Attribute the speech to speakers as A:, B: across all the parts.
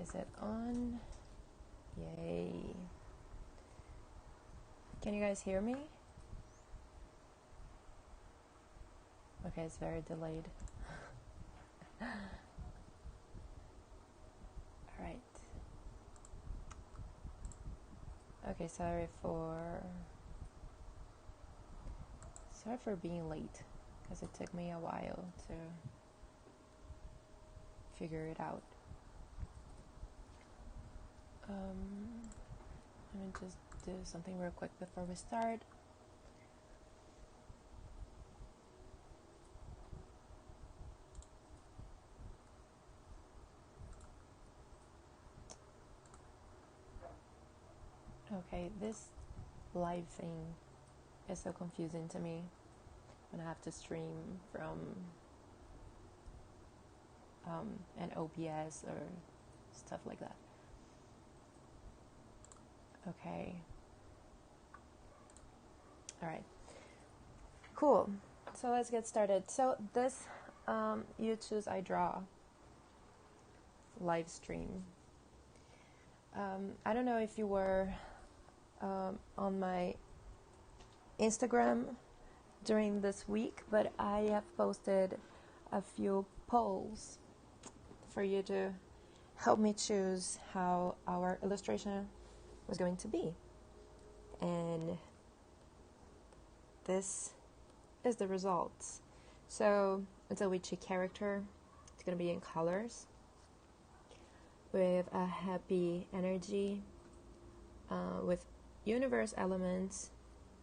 A: Is it on? Yay. Can you guys hear me? Okay, it's very delayed. Alright. Okay, sorry for being late, because it took me a while to figure it out. Let me just do something real quick before we start. Okay, this live thing is so confusing to me when I have to stream from an OBS or stuff like that. Okay. Alright. Cool. So let's get started. So this You Choose I Draw live stream. I don't know if you were on my Instagram during this week, but I have posted a few polls for you to help me choose how our illustration was going to be. And this is the results. So it's a witchy character. It's going to be in colors with a happy energy, with universe elements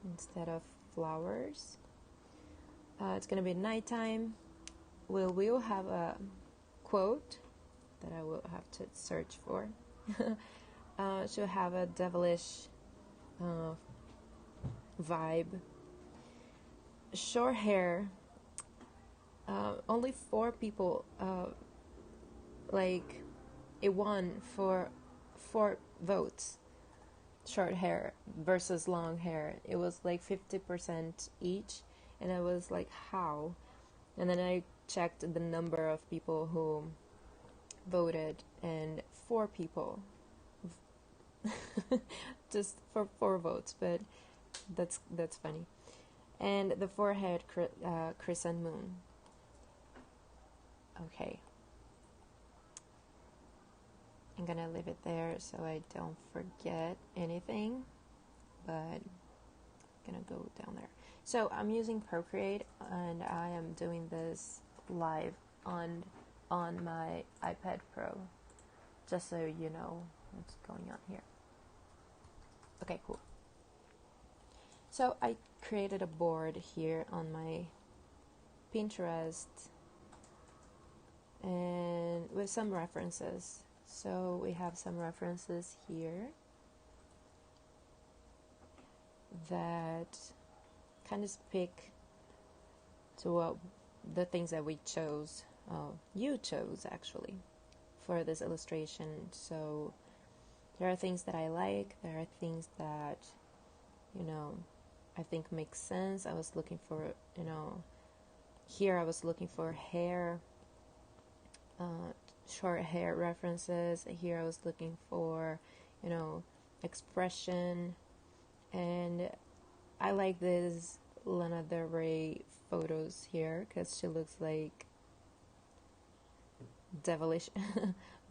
A: instead of flowers. It's going to be nighttime. We will have a quote that I will have to search for. She'll have a devilish vibe. Short hair. Only 4 people it won for 4 votes. Short hair versus long hair. It was like 50% each, and I was like, how? And then I checked the number of people who voted, and 4 people just for 4 votes, but that's funny. And the forehead crescent moon. Okay, I'm gonna leave it there so I don't forget anything, but I'm gonna go down there. So I'm using Procreate, and I am doing this live on my iPad Pro, just so you know what's going on here. Okay, cool. So I created a board here on my Pinterest, and with some references. So we have some references here that kind of speak to the things that we chose, you chose actually, for this illustration. So there are things that I like, there are things that, I think make sense. I was looking for, here I was looking for hair, short hair references. Here I was looking for, expression. And I like this Lana Del Rey photos here because she looks like devilish,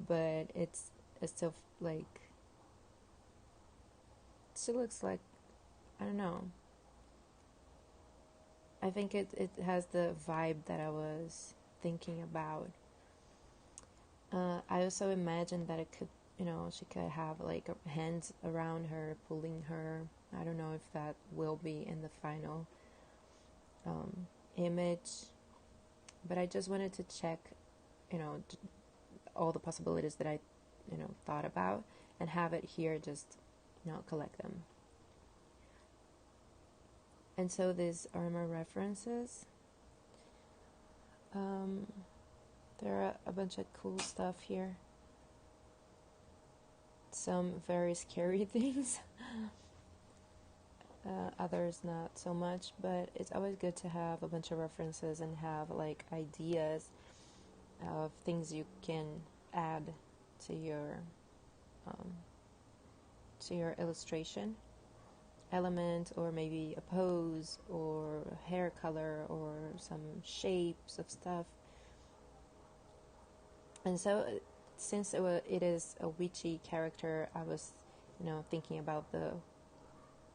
A: but it's still like, she looks like, I don't know. I think it has the vibe that I was thinking about. I also imagined that it could, she could have like hands around her, pulling her. I don't know if that will be in the final image, but I just wanted to check, all the possibilities that I, thought about, and have it here, just, collect them. And so these are my references. There are a bunch of cool stuff here. Some very scary things. Others not so much, but it's always good to have a bunch of references and have like ideas of things you can add to your illustration element, or maybe a pose or hair color or some shapes of stuff. And so since it is a witchy character, I was thinking about the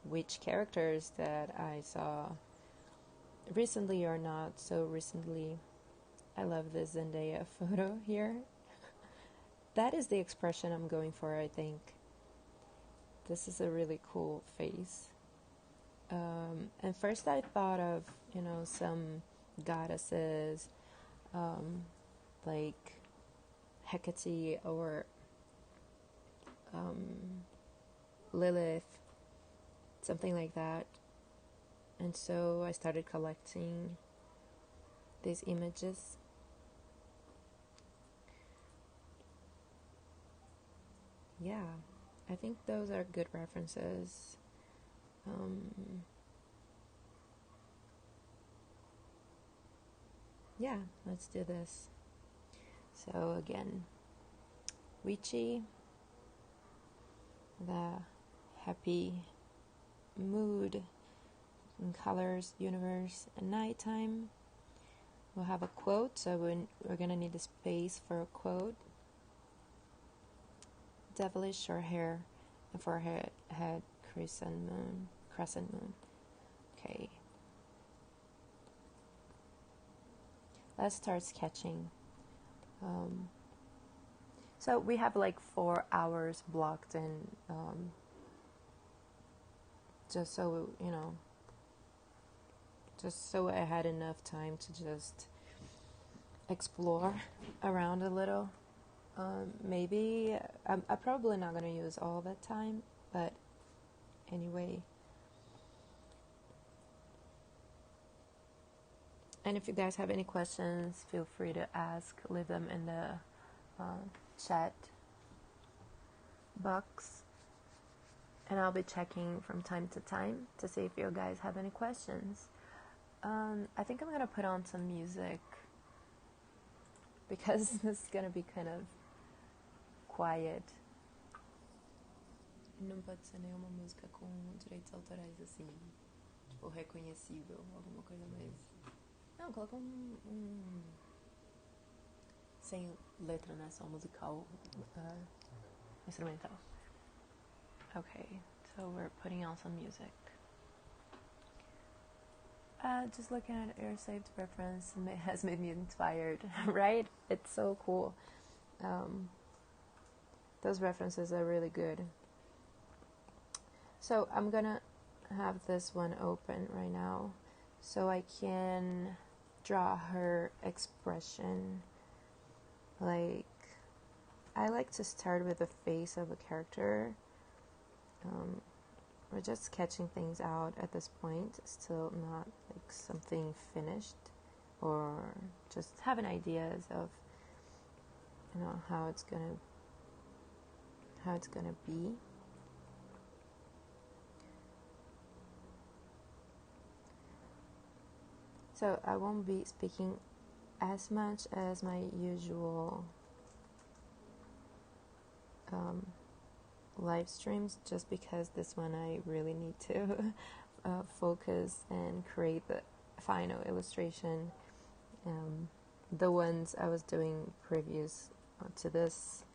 A: witch characters that I saw recently or not so recently. I love this Zendaya photo here. That is the expression I'm going for, I think. This is a really cool face. And first I thought of, some goddesses, like Hecate or Lilith, something like that. And so I started collecting these images. Yeah, I think those are good references. Yeah, let's do this. So again, witchy, the happy mood and colors, universe, and nighttime. We'll have a quote, so we're gonna need a space for a quote. Devilish or hair, and for head crescent moon. Okay. Let's start sketching. So we have like 4 hours blocked in, just so I had enough time to just explore around a little. Maybe I'm probably not going to use all that time, but anyway. And if you guys have any questions, feel free to ask. Leave them in the chat box, and I'll be checking from time to time to see if you guys have any questions. I think I'm going to put on some music because this is going to be kind of quiet. Não pode ser nenhuma música com direitos autorais assim, tipo reconhecível, alguma coisa mais. Não, coloca sem letra, né? Só musical, instrumental. Okay, so we're putting on some music. Just looking at your saved reference has made me inspired, right? It's so cool. Those references are really good. So I'm gonna have this one open right now so I can draw her expression. Like, I like to start with the face of a character. We're just sketching things out at this point, still not like something finished, or just having ideas of how it's gonna be. So I won't be speaking as much as my usual live streams, just because this one I really need to focus and create the final illustration. The ones I was doing previous to this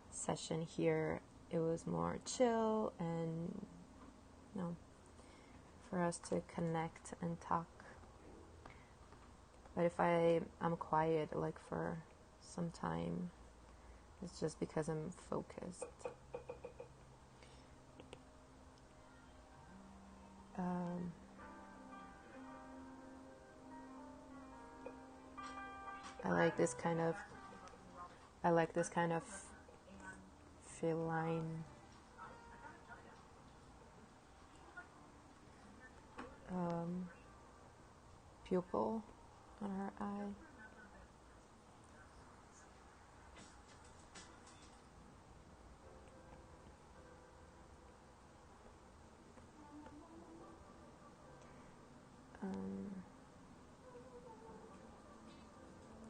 A: session here, it was more chill and for us to connect and talk. But if I'm quiet like for some time, it's just because I'm focused. I like this kind of feline pupil on her eye.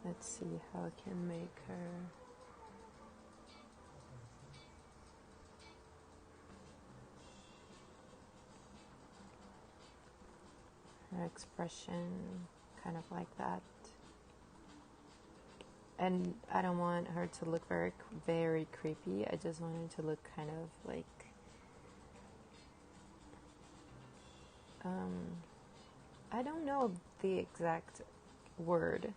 A: Let's see how I can make her expression, kind of like that. And I don't want her to look very, very creepy. I just want her to look kind of like, I don't know the exact word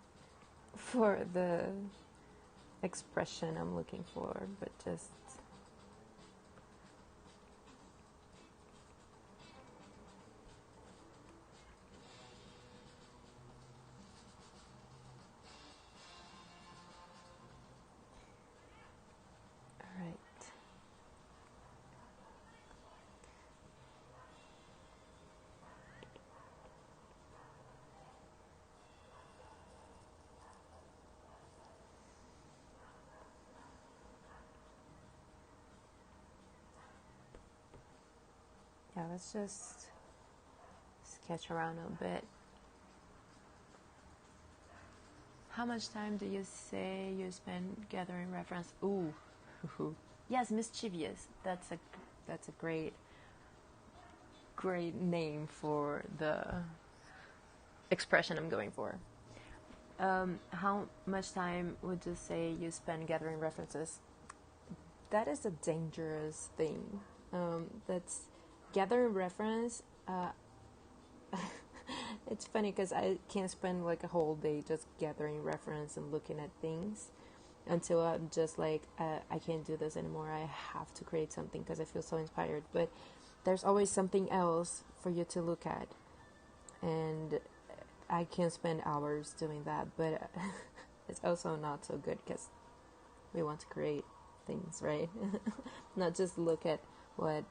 A: for the expression I'm looking for, but just all right. Yeah, let's just sketch around a bit. How much time do you say you spend gathering reference? Ooh, yes, mischievous. That's a great name for the expression I'm going for. How much time would you say you spend gathering references? That is a dangerous thing. That's gathering reference. It's funny because I can't spend like a whole day just gathering reference and looking at things until I'm just like, I can't do this anymore. I have to create something because I feel so inspired. But there's always something else for you to look at. And I can spend hours doing that, but it's also not so good because we want to create things, right? Not just look at what,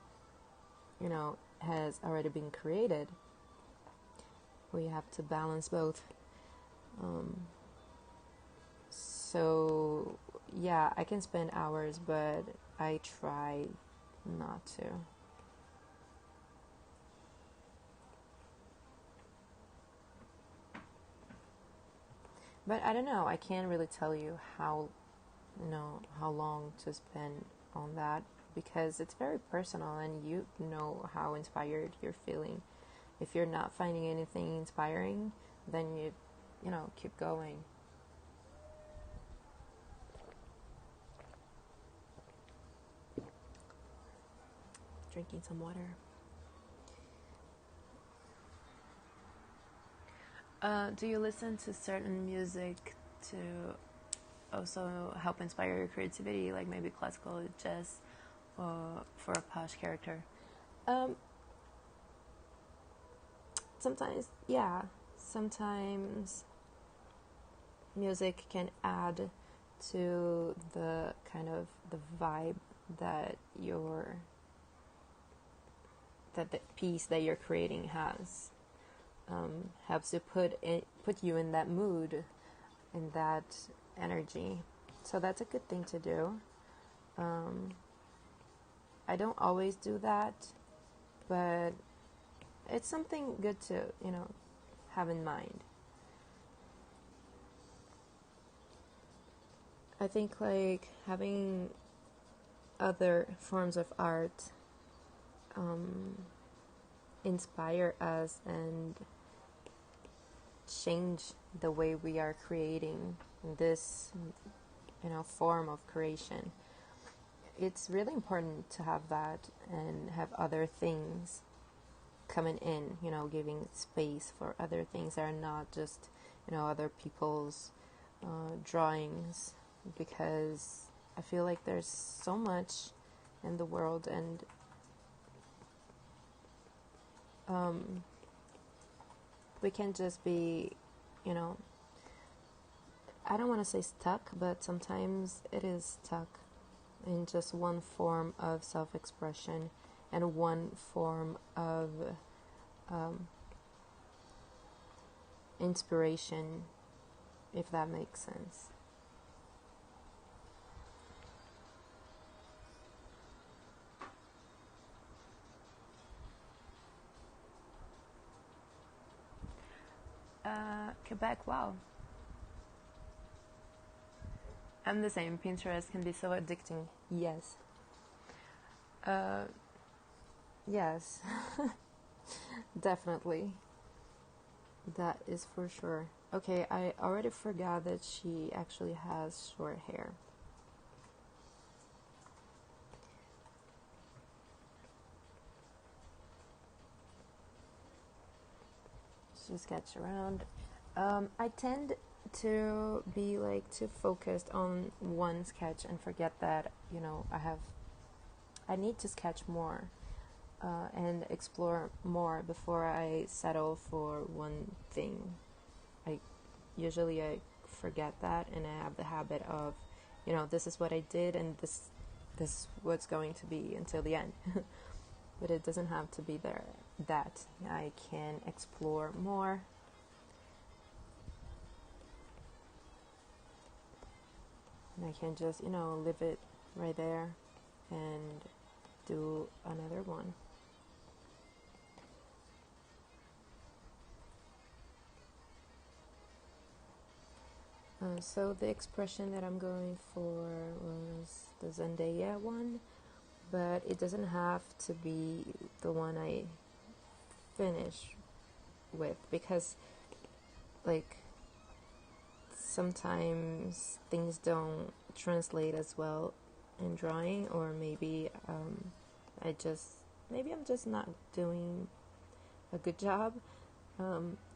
A: has already been created. We have to balance both. So, yeah, I can spend hours, but I try not to. But I don't know, I can't really tell you how long to spend on that because it's very personal and you know how inspired you're feeling. If you're not finding anything inspiring, then you keep going. Drinking some water. Do you listen to certain music to also help inspire your creativity, like maybe classical, jazz, for a posh character? Sometimes, yeah. Sometimes music can add to the kind of the vibe that the piece that you're creating has. Helps to put you in that mood, in that energy. So that's a good thing to do. I don't always do that, but it's something good to, have in mind. I think like having other forms of art inspire us and change the way we are creating this, form of creation. It's really important to have that and have other things coming in, giving space for other things that are not just, other people's drawings, because I feel like there's so much in the world and we can just be, I don't want to say stuck, but sometimes it is stuck in just one form of self-expression and one form of inspiration, if that makes sense. Quebec, wow. I'm the same. Pinterest can be so addicting. Yes. Yes. Definitely. That is for sure. Okay, I already forgot that she actually has short hair. Just sketch around. I tend to be like too focused on one sketch and forget that, you know, I need to sketch more and explore more before I settle for one thing. I forget that, and I have the habit of, you know, this is what I did and this is what's going to be until the end. But it doesn't have to be there. That I can explore more. And I can just, you know, leave it right there and do another one. So the expression that I'm going for was the Zendaya one, but it doesn't have to be the one I finish with, because like sometimes things don't translate as well in drawing, or maybe I'm just not doing a good job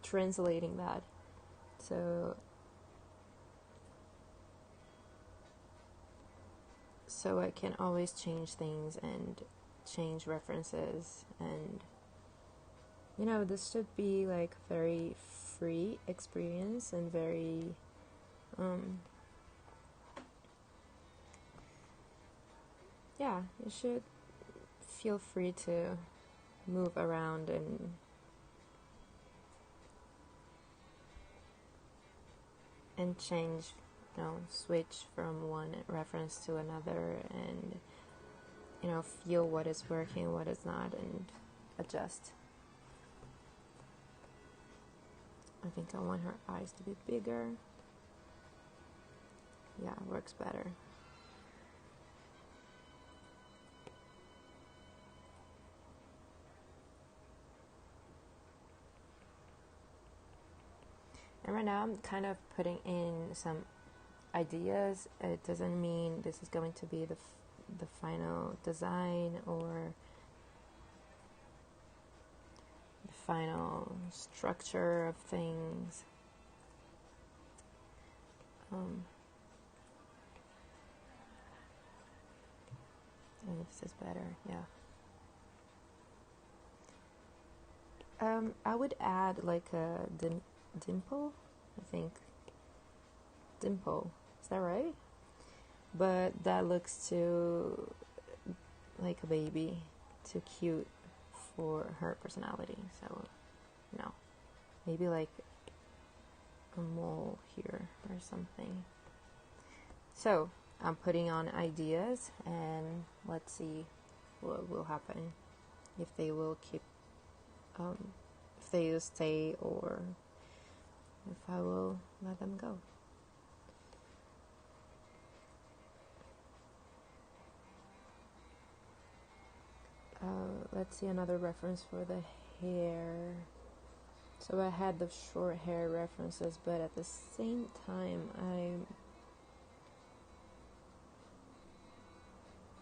A: translating that. So I can always change things and change references, and you know, this should be like very free experience and very yeah, you should feel free to move around and change, you know, switch from one reference to another, and you know, feel what is working, what is not, and adjust. I think I want her eyes to be bigger. Yeah, works better. And right now I'm kind of putting in some ideas. It doesn't mean this is going to be the final design or the final structure of things. And this is better, yeah. I would add like a dimple, I think. Dimple, is that right? But that looks too like a baby, too cute for her personality, so no. Maybe like a mole here or something. So I'm putting on ideas, and let's see what will happen, if they will keep if they will stay, or if I will let them go. Let's see another reference for the hair. So I had the short hair references, but at the same time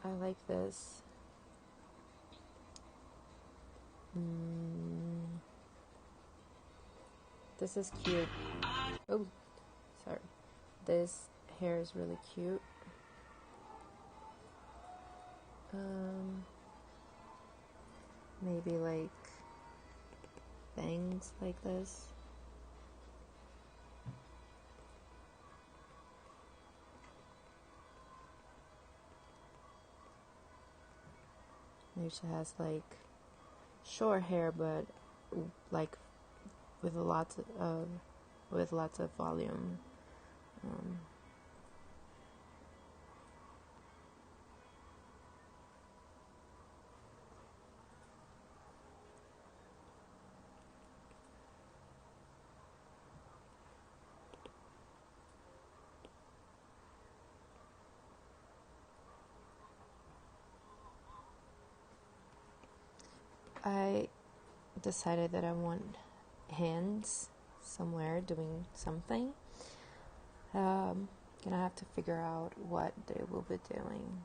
A: I like this. This is cute. Oh, sorry. This hair is really cute. Maybe like bangs like this. Maybe she has like short hair, but like with lots of volume. I decided that I want hands somewhere doing something. Gonna have to figure out what they will be doing.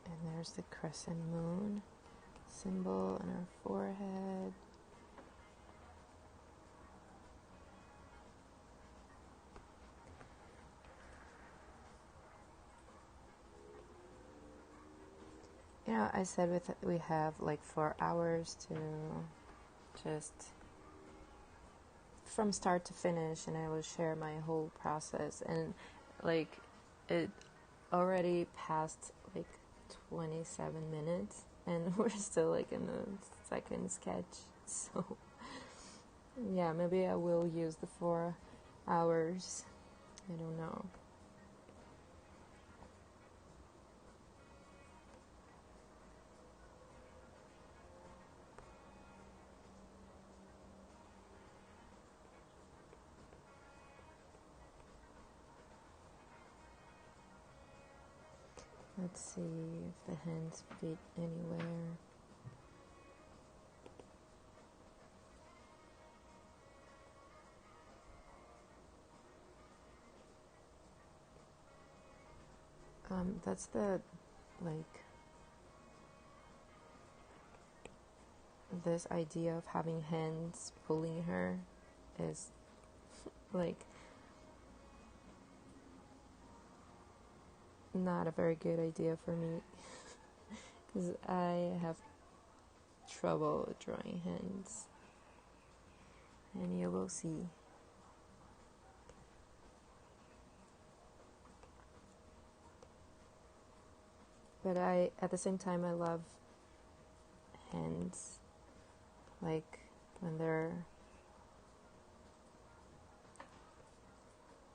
A: And there's the crescent moon symbol on our forehead. You know, I said we have like 4 hours to just from start to finish, and I will share my whole process. And like it already passed like 27 minutes and we're still like in the second sketch. So yeah, maybe I will use the 4 hours. I don't know. Let's see if the hands fit anywhere. That's the, like, this idea of having hands pulling her is, like, not a very good idea for me. Because I have trouble drawing hands. And you will see. But at the same time, I love hands, like when they're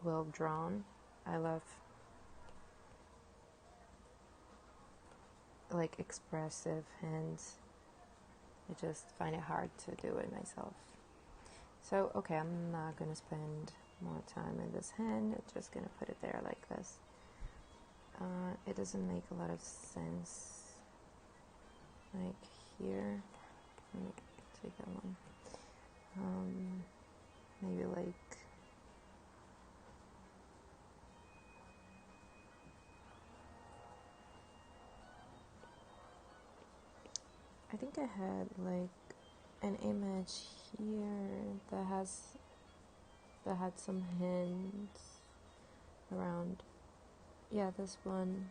A: well drawn. I love like expressive hands. I just find it hard to do it myself. So, okay, I'm not gonna spend more time in this hand. I'm just gonna put it there like this. It doesn't make a lot of sense. Like here, let me take that one. Maybe like I think I had like an image here that had some hands around. Yeah, this one.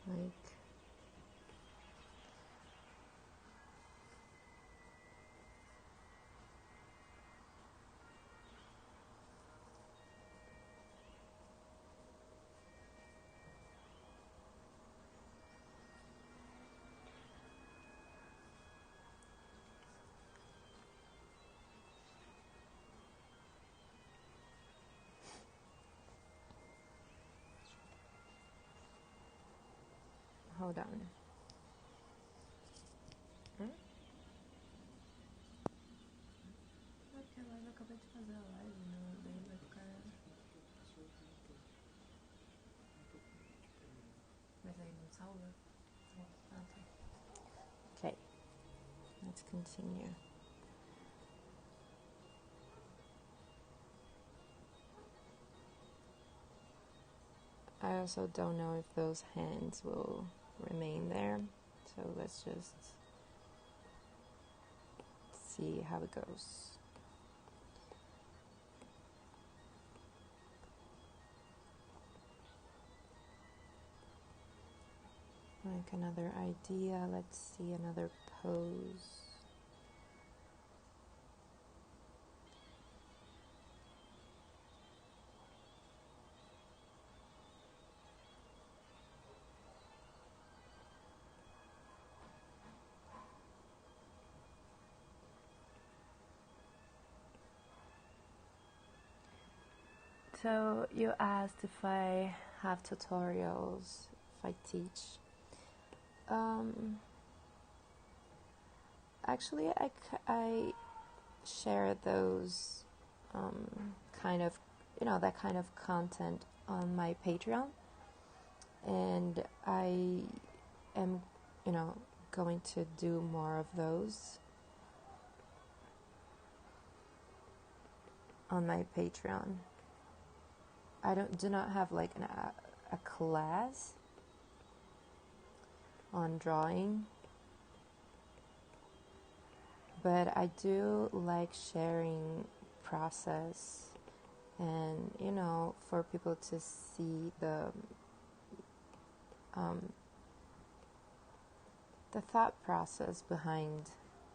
A: Like Hold on. Porque a live eu acabei de fazer a live, não, daí vai ficar. Mas aí não salva? Ah, tá. Okay, let's continue. I also don't know if those hands will remain there, so let's just see how it goes. Like another idea, let's see another pose. So you asked if I have tutorials, if I teach. Actually, I share those kind of, that kind of content on my Patreon, and I am, going to do more of those on my Patreon. I do not have like a class on drawing, but I do like sharing process and for people to see the thought process behind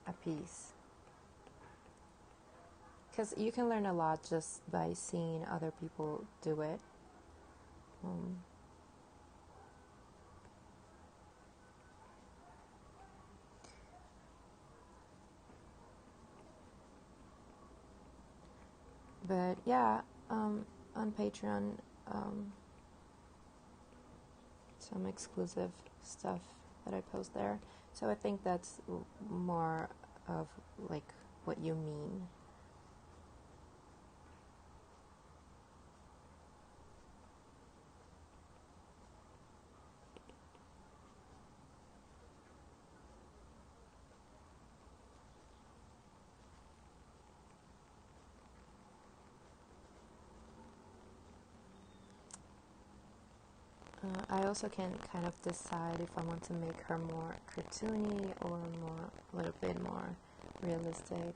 A: a piece, because you can learn a lot just by seeing other people do it. But yeah, on Patreon, some exclusive stuff that I post there. So I think that's more of like what you mean. I also can kind of decide if I want to make her more cartoony or a little bit more realistic.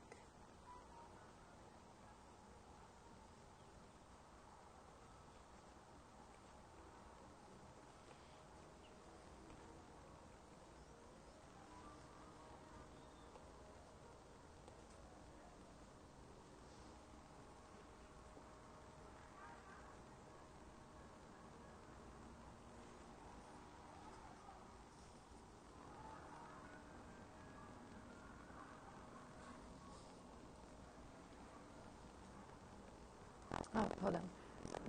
A: Oh, hold on.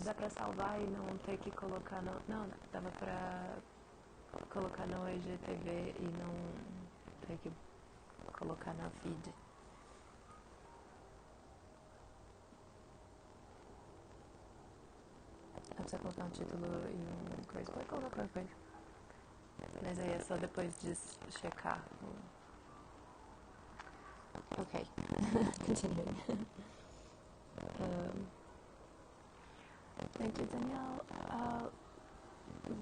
A: Dá pra salvar e não ter que colocar no... Não, dava pra colocar no IGTV e não ter que colocar na feed. Precisa colocar um título e uma coisa. Pode colocar qualquer coisa. Mas aí é só depois de checar. Ok. Continuing. Thank you, Danielle. I'll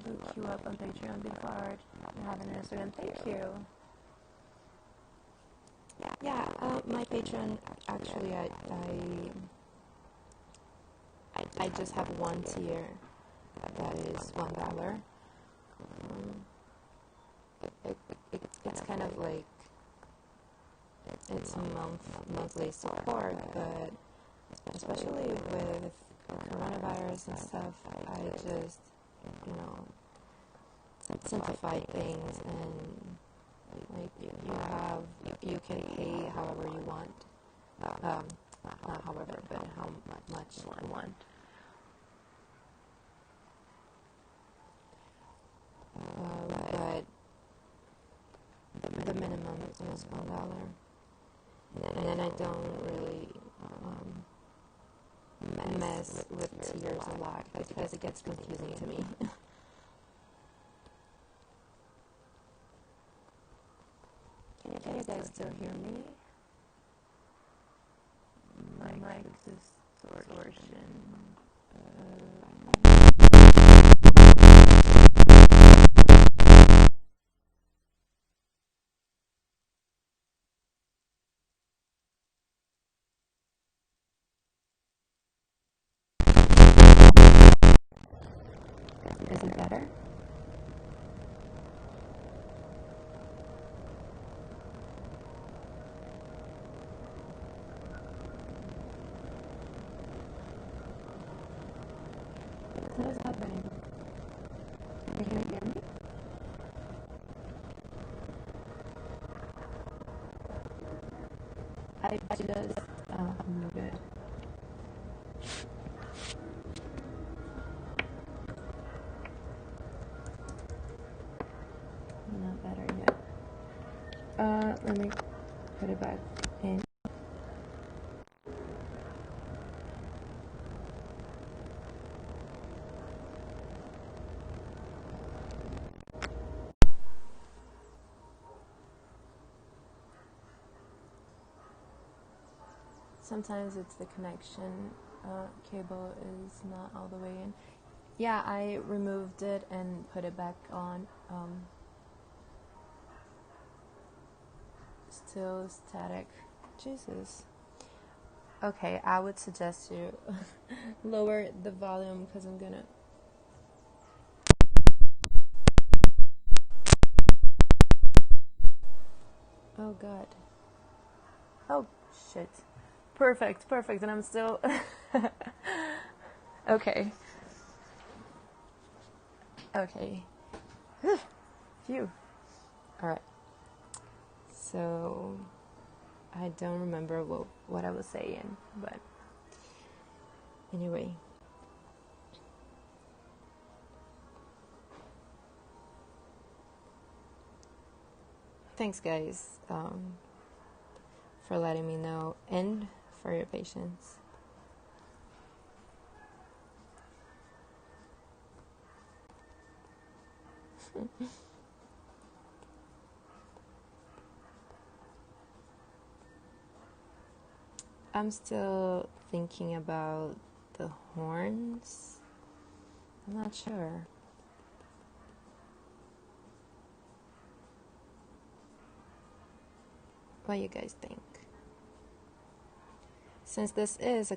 A: look you up on Patreon before you have an Instagram. Thank you. Yeah, my Patreon, actually, I just have one tier that is $1. It's kind of like, it's monthly support, but especially with coronavirus and stuff, I just, simplify things, and like you can pay however you want, not however, but how much you want. But small dollar. And then I don't really mess with tiers a lot because it gets confusing to me. Can you guys still hear me? My mic distortion. Is it better? What is happening? Can you hear me? I just I'm good. Not better yet. Let me put it back in. Sometimes it's the connection cable is not all the way in. Yeah, I removed it and put it back on. Still static. Jesus. Okay, I would suggest you lower the volume because I'm gonna. Oh God. Oh shit. Perfect. And I'm still. Okay. Phew. Alright. So, I don't remember what I was saying, but anyway. Thanks, guys, for letting me know and for your patience. I'm still thinking about the horns. I'm not sure. What do you guys think? Since this is a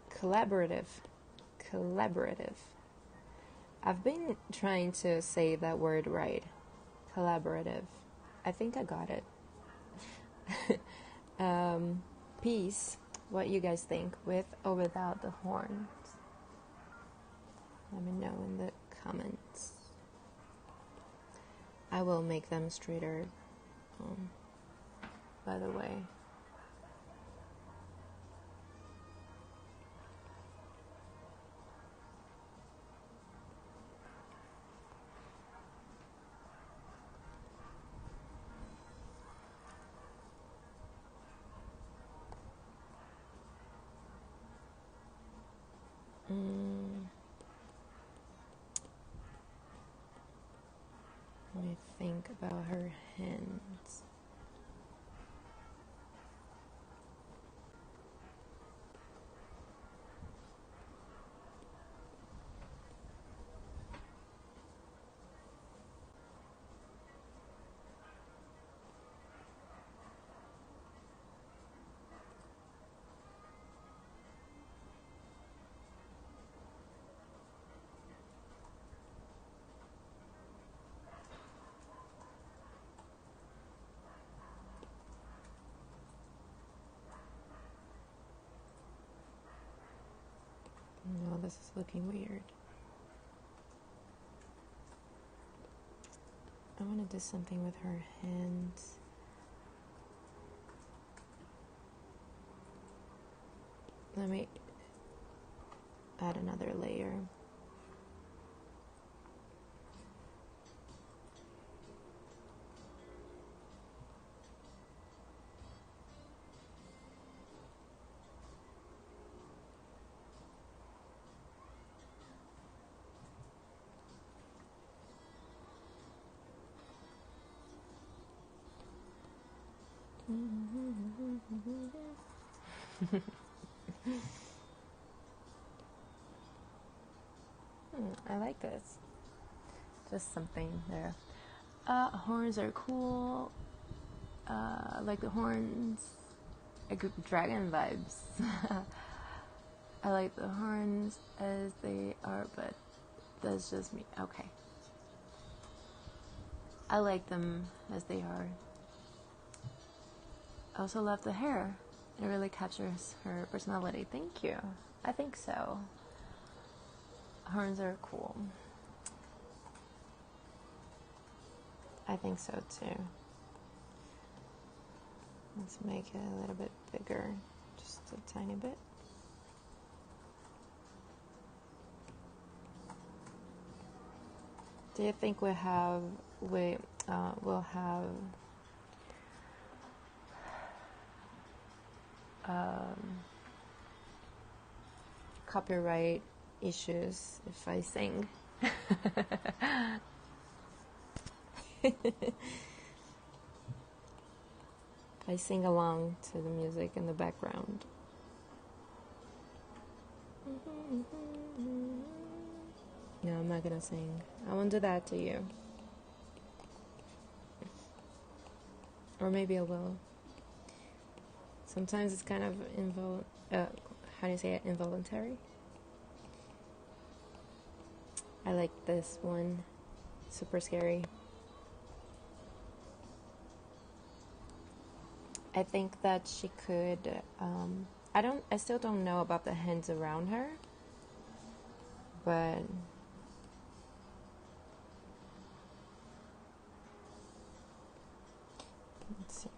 A: collaborative, I've been trying to say that word right. Collaborative. I think I got it. Peace. What you guys think, with or without the horns? Let me know in the comments. I will make them straighter, by the way. Let me think about her hands. No, this is looking weird. I want to do something with her hands. Let me add another layer. I like this. Just something there. Horns are cool. I like the horns. I get dragon vibes. I like the horns as they are, but that's just me. Okay. I like them as they are. I also love the hair. It really captures her personality. Thank you. I think so. Horns are cool. I think so too. Let's make it a little bit bigger, just a tiny bit. Do you think we'll have copyright issues if I sing? If I sing along to the music in the background. No, I'm not gonna sing. I won't do that to you. Or maybe I will. Sometimes it's kind of how do you say it? Involuntary. I like this one. Super scary. I think that she could, I still don't know about the hands around her, but let's see.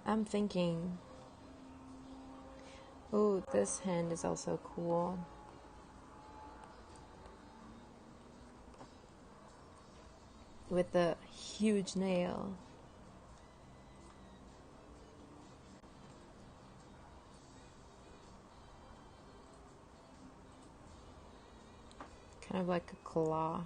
A: I'm thinking, oh, this hand is also cool. With the huge nail. Kind of like a claw.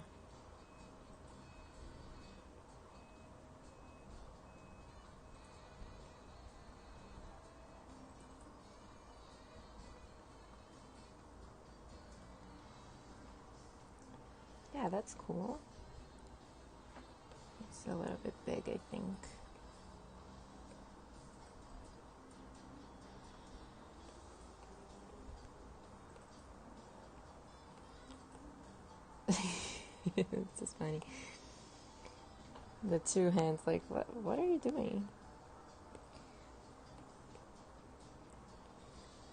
A: Yeah, that's cool. It's a little bit big, I think. It's just funny. The two hands, like, what are you doing?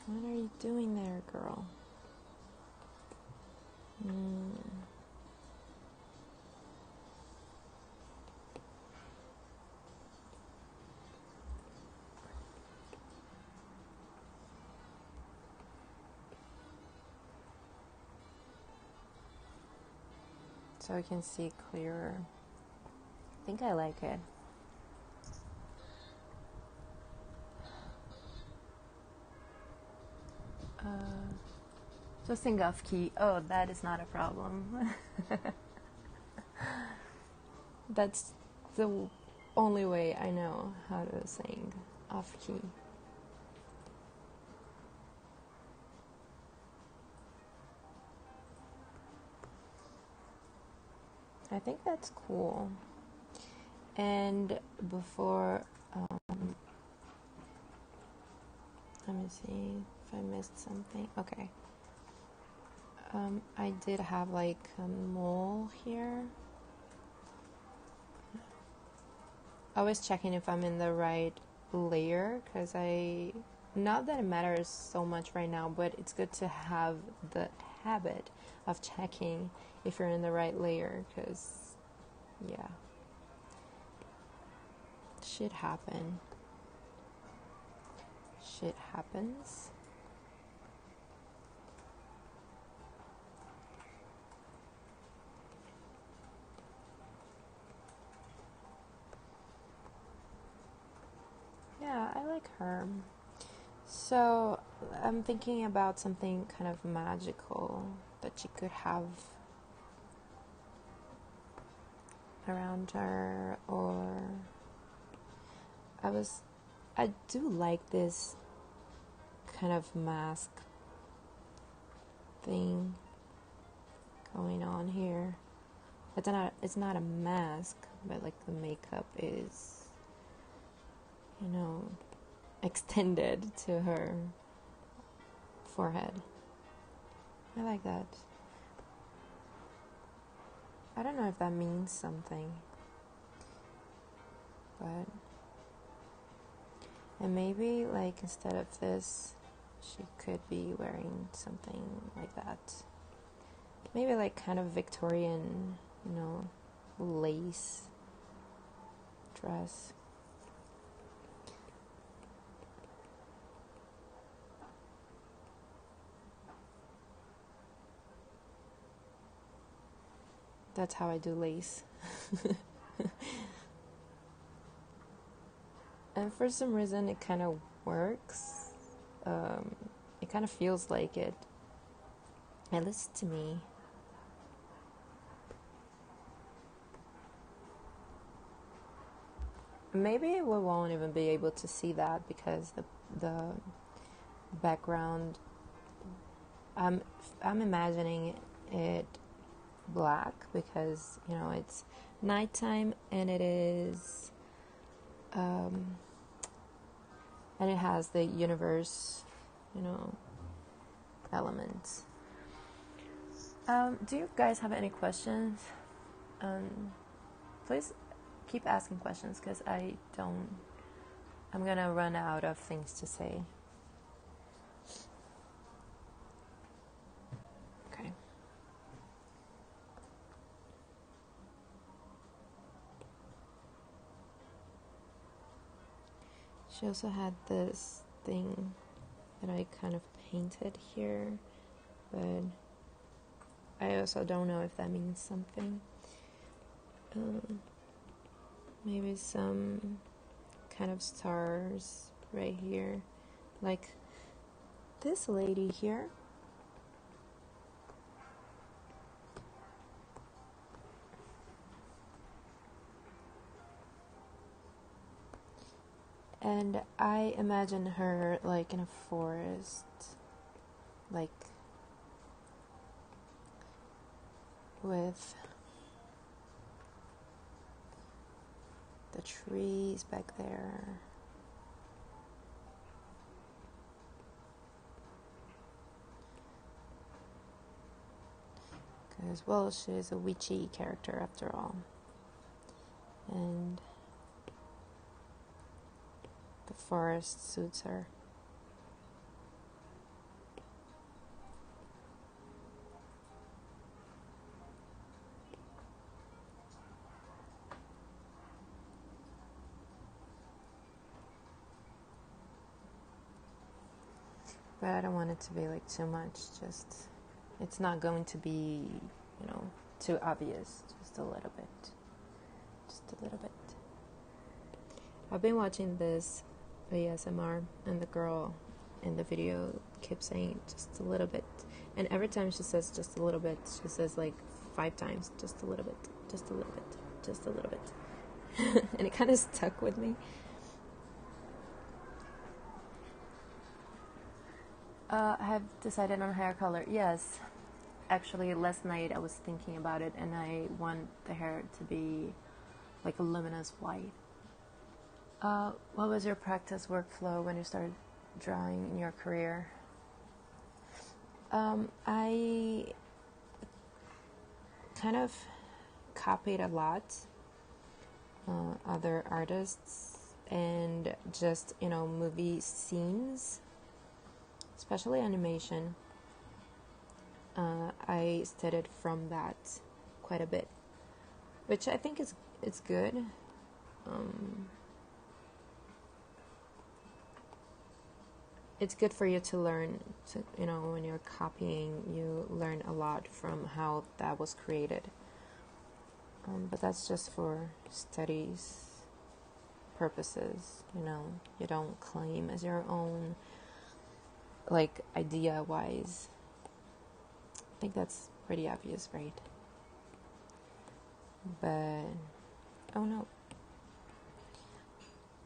A: What are you doing there, girl? So I can see clearer. I think I like it. So sing off key. Oh, that is not a problem. That's the only way I know how to sing off key. I think that's cool. And before, let me see if I missed something. Okay. I did have like a mole here. I was checking if I'm in the right layer, because not that it matters so much right now, but it's good to have the habit of checking if you're in the right layer, because yeah, shit happens. Yeah, I like her. So I'm thinking about something kind of magical that she could have around her, or I do like this kind of mask thing going on here. It's not a mask, but like the makeup is, extended to her forehead. I like that. I don't know if that means something, but and maybe like instead of this, she could be wearing something like that. Maybe like kind of Victorian, lace dress. That's how I do lace. And for some reason it kind of works. It kind of feels like it, at least to me. Maybe we won't even be able to see that because the background, I'm imagining it black because it's nighttime and it is and it has the universe elements. Do you guys have any questions? Please keep asking questions because I'm gonna run out of things to say. Okay. She also had this thing that I kind of painted here, but I also don't know if that means something. Maybe some kind of stars right here, like this lady here. And I imagine her like in a forest, like with the trees back there. Because, well, she's a witchy character after all. And the forest suits her. But I don't want it to be like too much, just it's not going to be, too obvious, just a little bit. Just a little bit. I've been watching this ASMR and the girl in the video keeps saying just a little bit. And every time she says just a little bit, she says like 5 times, just a little bit, just a little bit, just a little bit. And it kind of stuck with me. I have decided on hair color. Yes. Actually, last night I was thinking about it and I want the hair to be like a luminous white. What was your practice workflow when you started drawing in your career? I kind of copied a lot other artists and just, movie scenes, especially animation. I studied from that quite a bit, which I think it's good. It's good for you to learn, when you're copying, you learn a lot from how that was created. But that's just for studies purposes, you don't claim as your own like idea wise. I think that's pretty obvious, right? But oh no.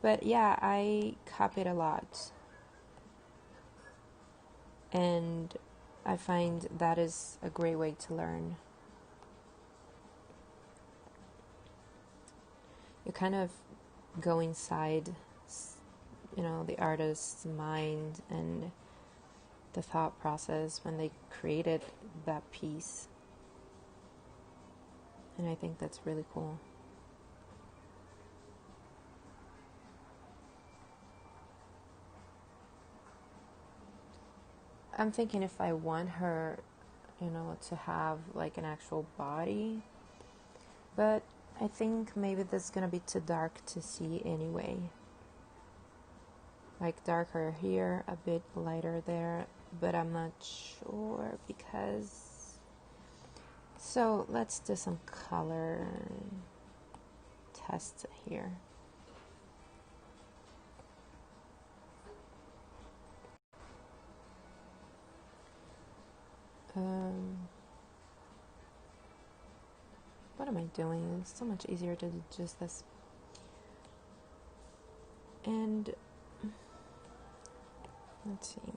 A: But yeah, I copied a lot, and I find that is a great way to learn. You kind of go inside, the artist's mind and the thought process when they created that piece. And I think that's really cool. I'm thinking if I want her, to have like an actual body, but I think maybe that's gonna be too dark to see anyway. Like darker here, a bit lighter there, but I'm not sure because... So let's do some color tests here. What am I doing? It's so much easier to do just this. And let's see.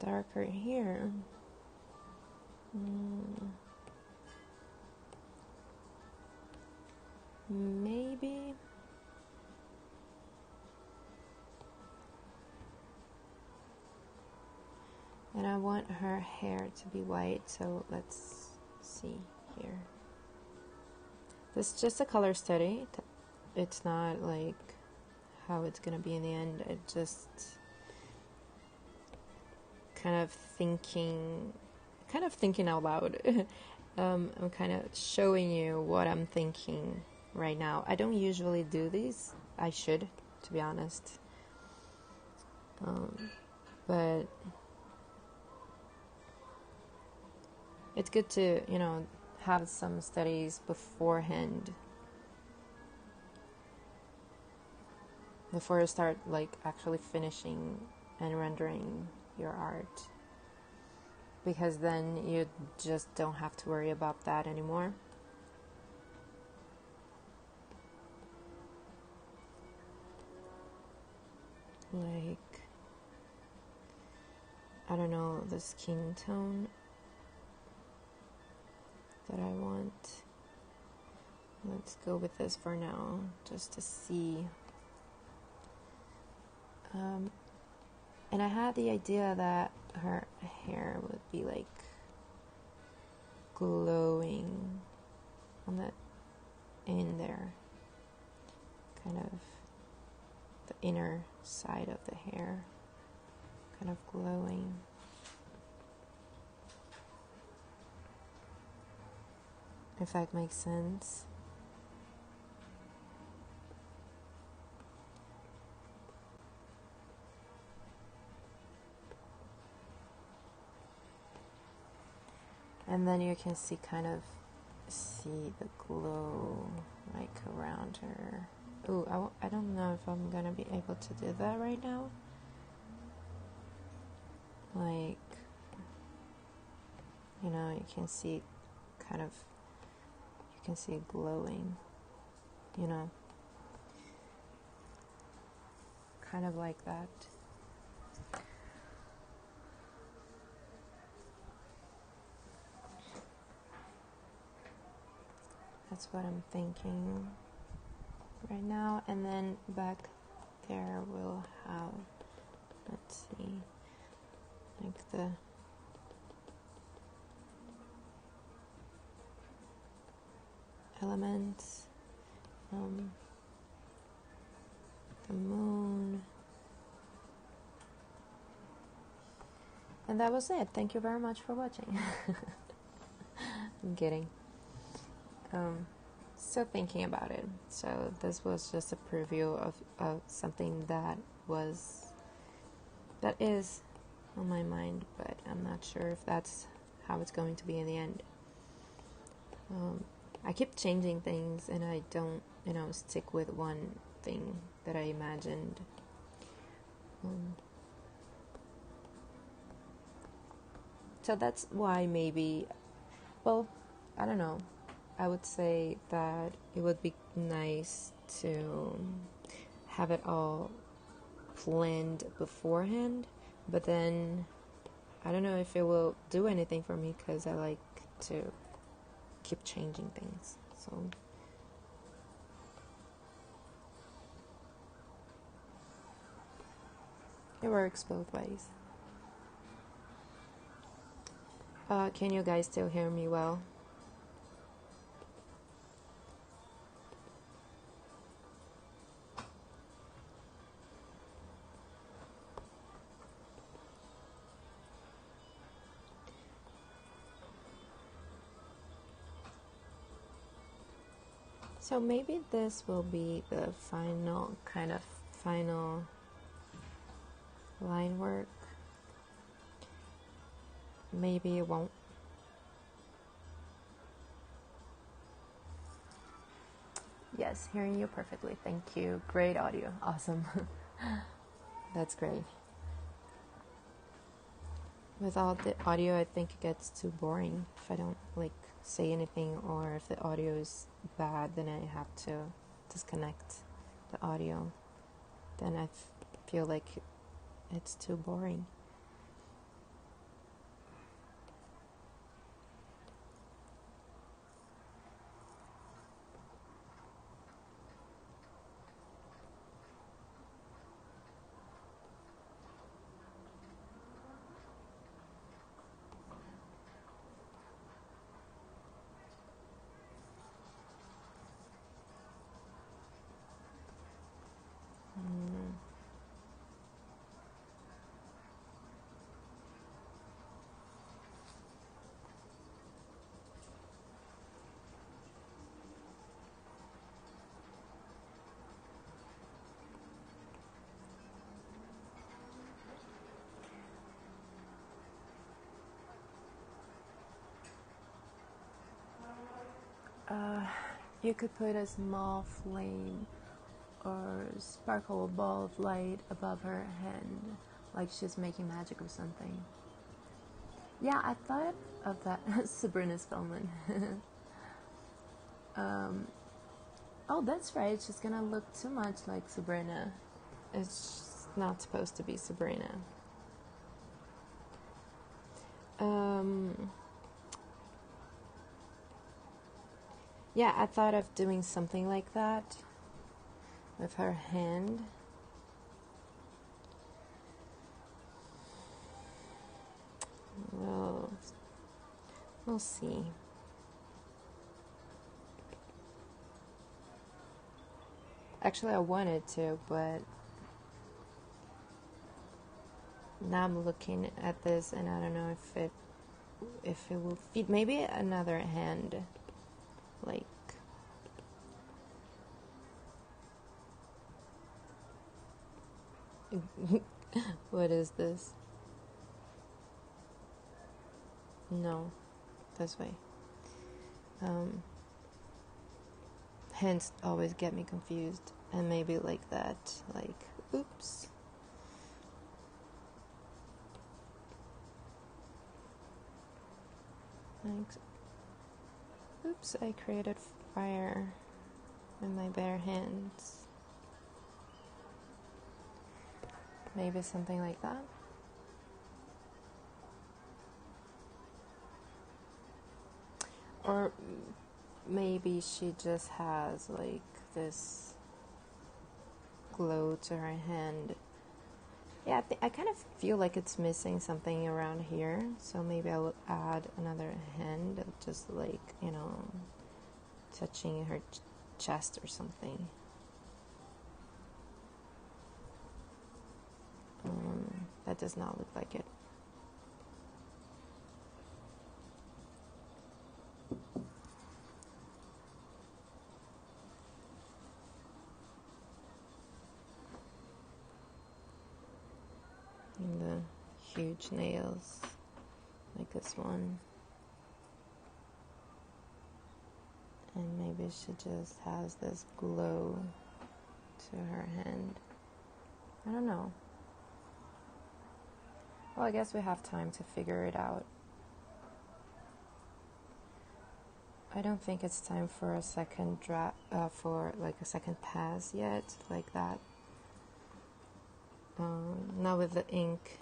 A: Darker here. Maybe. And I want her hair to be white, so let's see here. This is just a color study. It's not like how it's gonna be in the end. It just kind of thinking out loud. I'm kind of showing you what I'm thinking right now. I don't usually do these. I should, to be honest. But it's good to, have some studies beforehand before you start like actually finishing and rendering your art, because then you just don't have to worry about that anymore. Like, I don't know, the skin tone that I want. Let's go with this for now, just to see. And I had the idea that her hair would be like glowing on the in there, kind of the inner side of the hair, kind of glowing. If that makes sense. And then you can see the glow like around her. Ooh, I don't know if I'm gonna be able to do that right now. Like, you can see it glowing, kind of like that. That's what I'm thinking right now. And then back there we'll have, let's see, like the elements, the moon. And that was it. Thank you very much for watching. I'm kidding. Still thinking about it. So this was just a preview of something that is on my mind, but I'm not sure if that's how it's going to be in the end. I keep changing things, and I don't, stick with one thing that I imagined. So that's why maybe, well, I don't know. I would say that it would be nice to have it all planned beforehand, but then I don't know if it will do anything for me because I like to keep changing things. So it works both ways. Can you guys still hear me well? So maybe this will be the final line work. Maybe it won't. Yes, hearing you perfectly. Thank you. Great audio. Awesome. That's great. Without the audio, I think it gets too boring if I don't say anything, or if the audio is bad, then I have to disconnect the audio. Then I feel like it's too boring. You could put a small flame or sparkle ball of light above her hand, like she's making magic or something. Yeah, I thought of that. Sabrina Spellman. Oh, that's right. She's gonna look too much like Sabrina. It's not supposed to be Sabrina. Yeah, I thought of doing something like that with her hand. We'll see. Actually, I wanted to, but now I'm looking at this and I don't know if it will fit. Maybe another hand, like what is this? No, this way. Hands always get me confused, and maybe like that, oops. Oops, I created fire with my bare hands. Maybe something like that. Or maybe she just has this glow to her hand. Yeah, I kind of feel like it's missing something around here, so maybe I will add another hand, just touching her chest or something. That does not look like it. And the huge nails, like this one. And maybe she just has this glow to her hand. I don't know. Well, I guess we have time to figure it out. I don't think it's time for a second for like a second pass yet, like that. Not with the ink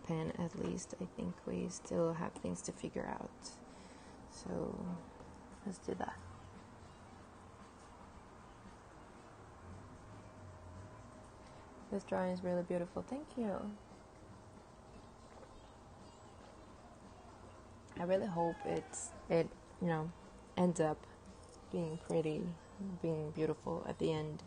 A: pen, at least. I think we still have things to figure out. So let's do that. This drawing is really beautiful. Thank you. I really hope it ends up being pretty, being beautiful at the end.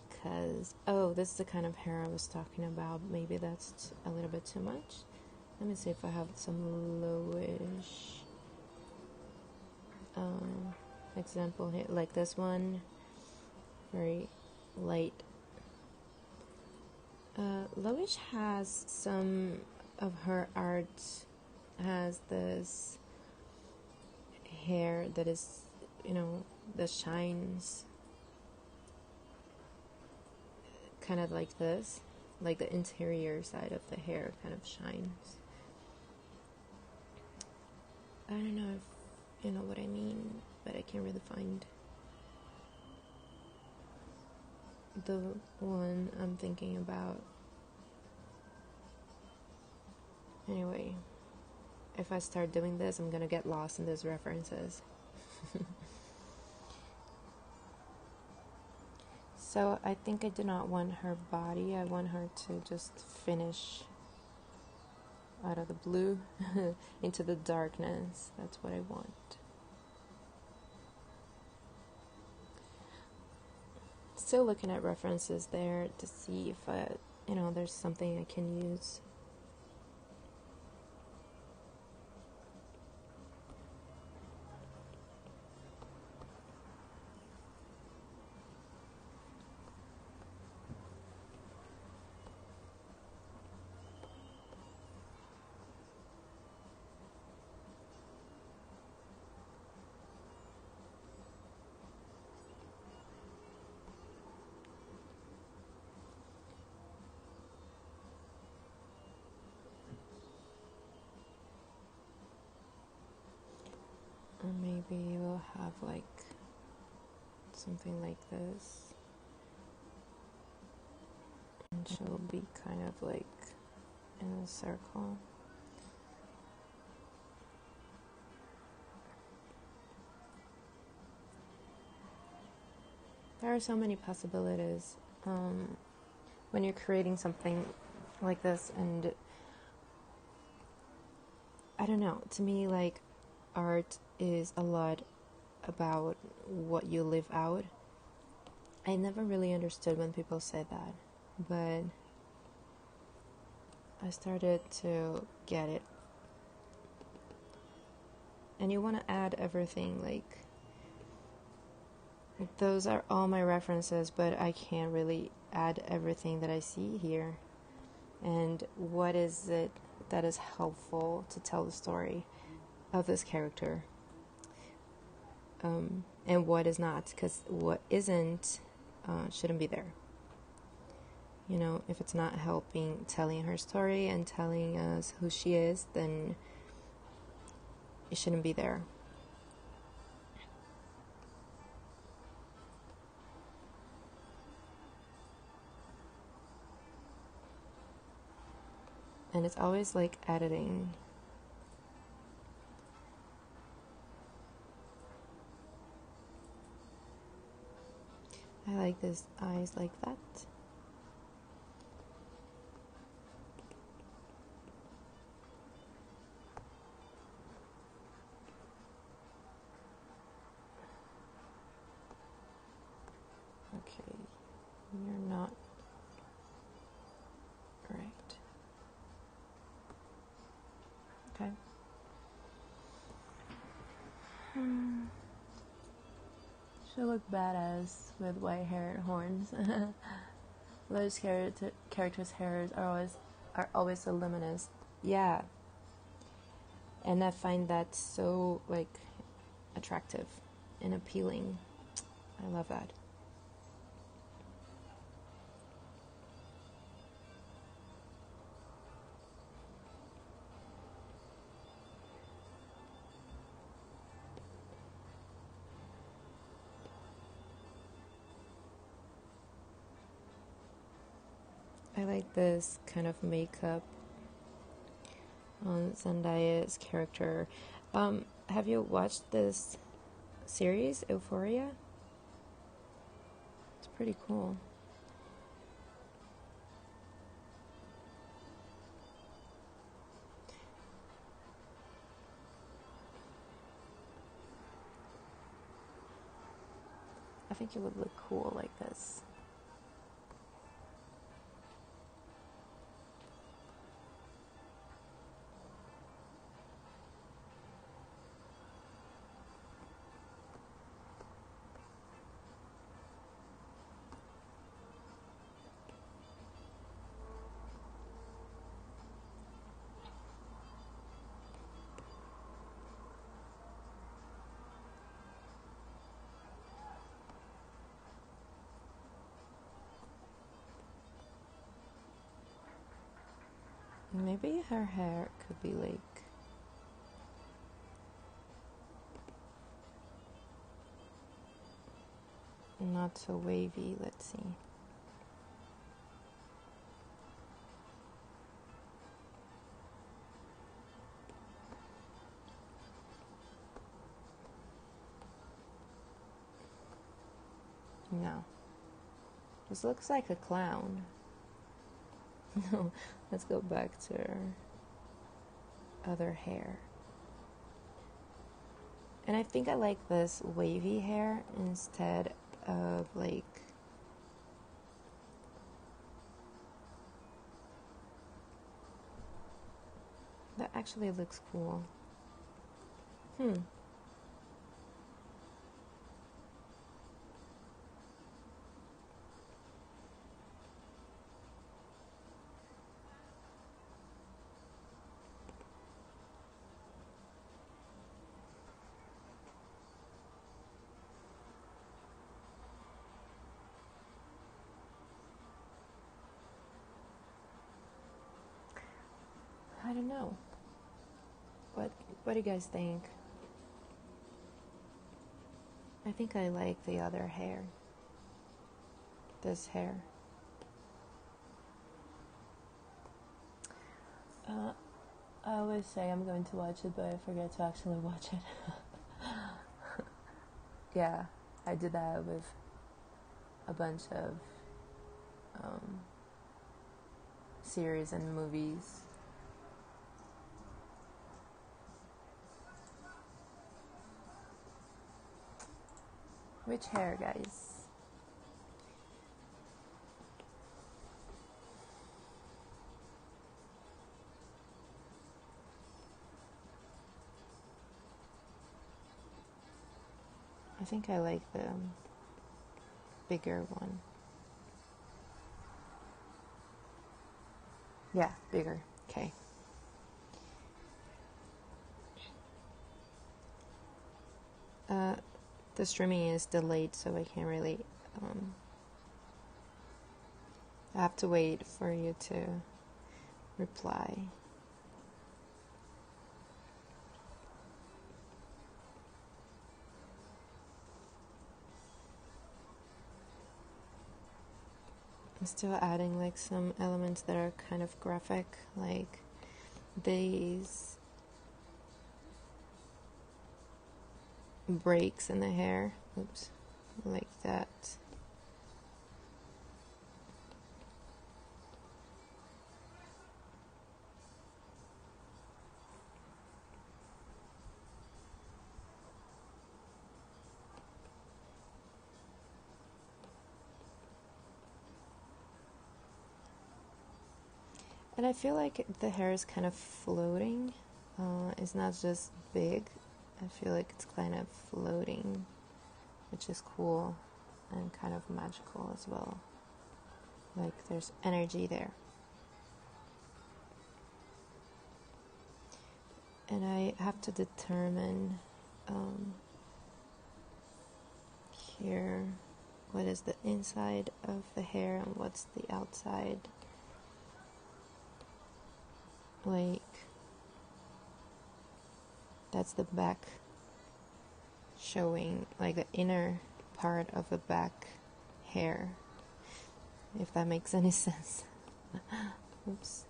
A: Because, this is the kind of hair I was talking about. Maybe that's a little bit too much. Let me see if I have some lowish example here, like this one. Very light. Lowish has some of her art has this hair that is, that shines kind of like this, like the interior side of the hair kind of shines. I don't know if you know what I mean, but I can't really find the one I'm thinking about. Anyway, if I start doing this, I'm gonna get lost in these references. So I think I do not want her body. I want her to just finish out of the blue into the darkness. That's what I want. Still looking at references there to see if there's something I can use. Or maybe we'll have like something like this, and she'll be kind of like in a circle. There are so many possibilities when you're creating something like this, and I don't know, to me, like, art is a lot about what you live out. I never really understood when people said that, but I started to get it. And you want to add everything, like those are all my references, but I can't really add everything that I see here. And what is it that is helpful to tell the story of this character? And what is not, because what isn't shouldn't be there. If it's not helping telling her story and telling us who she is, then it shouldn't be there. And it's always like editing. I like this eyes like that. Okay, you're not right. Okay. She'll look badass with white hair and horns. Those characters' hairs are always so luminous. Yeah. And I find that so like attractive and appealing. I love that. like this kind of makeup on Zendaya's character. Have you watched this series, Euphoria? It's pretty cool. I think it would look cool like this. Maybe her hair could be like not so wavy. Let's see. No. This looks like a clown. No, let's go back to her other hair. And I think I like this wavy hair instead of like that actually looks cool. I don't know. What do you guys think? I think I like the other hair. This hair. I always say I'm going to watch it, but I forget to actually watch it. Yeah, I did that with a bunch of series and movies. Which hair, guys? I think I like the bigger one. Yeah, bigger. Okay. The streaming is delayed, so I can't really. I have to wait for you to reply. I'm still adding like some elements that are kind of graphic, like these breaks in the hair. Oops, like that. And I feel like the hair is kind of floating. It's not just big. I feel like it's kind of floating, which is cool and kind of magical as well. Like there's energy there. And I have to determine here what is the inside of the hair and what's the outside. Like that's the back showing, like the inner part of the back hair, if that makes any sense. Oops.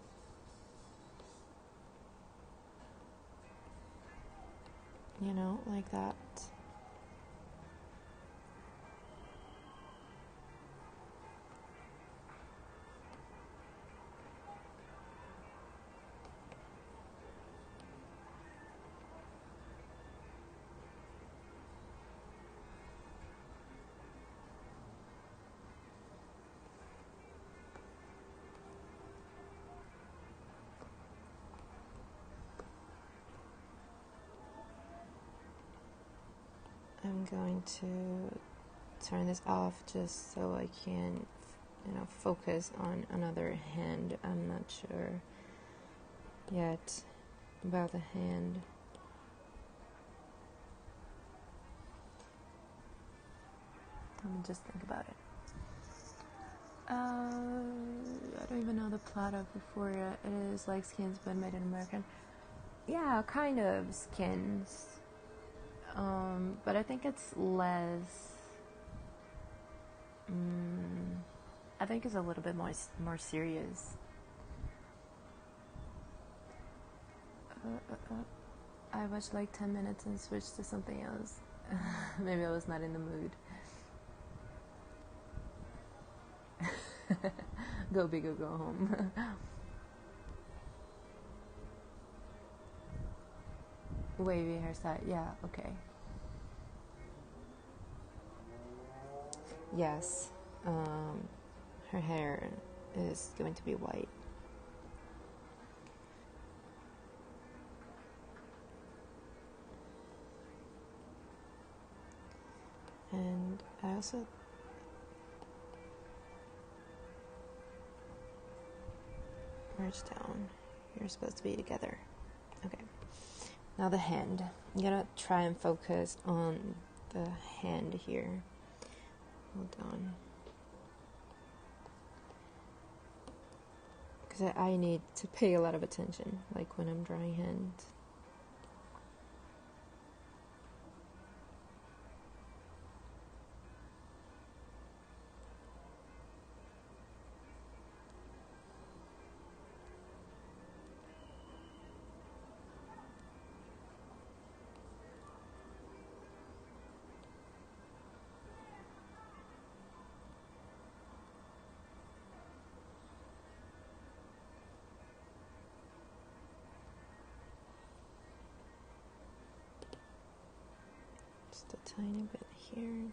A: You know, like that. I'm going to turn this off just so I can, focus on another hand. I'm not sure yet about the hand. Let me just think about it. I don't even know the plot of Euphoria. It is like Skins but made in American. Yeah, kind of Skins. But I think it's less. I think it's a little bit more serious. I watched like 10 minutes and switched to something else. Maybe I was not in the mood. Go big or go home. Wavy hairstyle. Yeah, okay. Yes. Her hair is going to be white. And I also merge down. You're supposed to be together. Okay. Now the hand. I'm gonna try and focus on the hand here. Hold on. Because I need to pay a lot of attention, like when I'm drawing hands. Just a tiny bit here.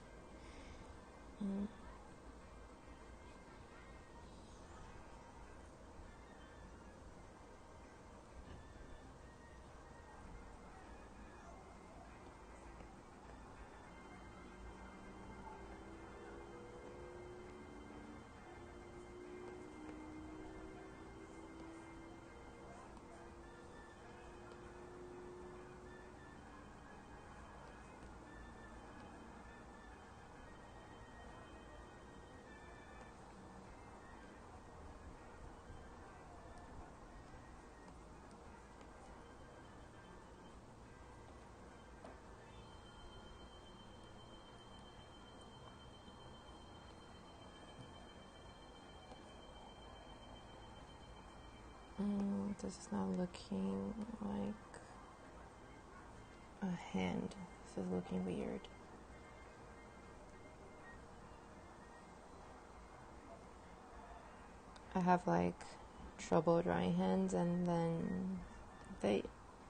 A: This is not looking like a hand. This is looking weird. I have like trouble drawing hands, and then they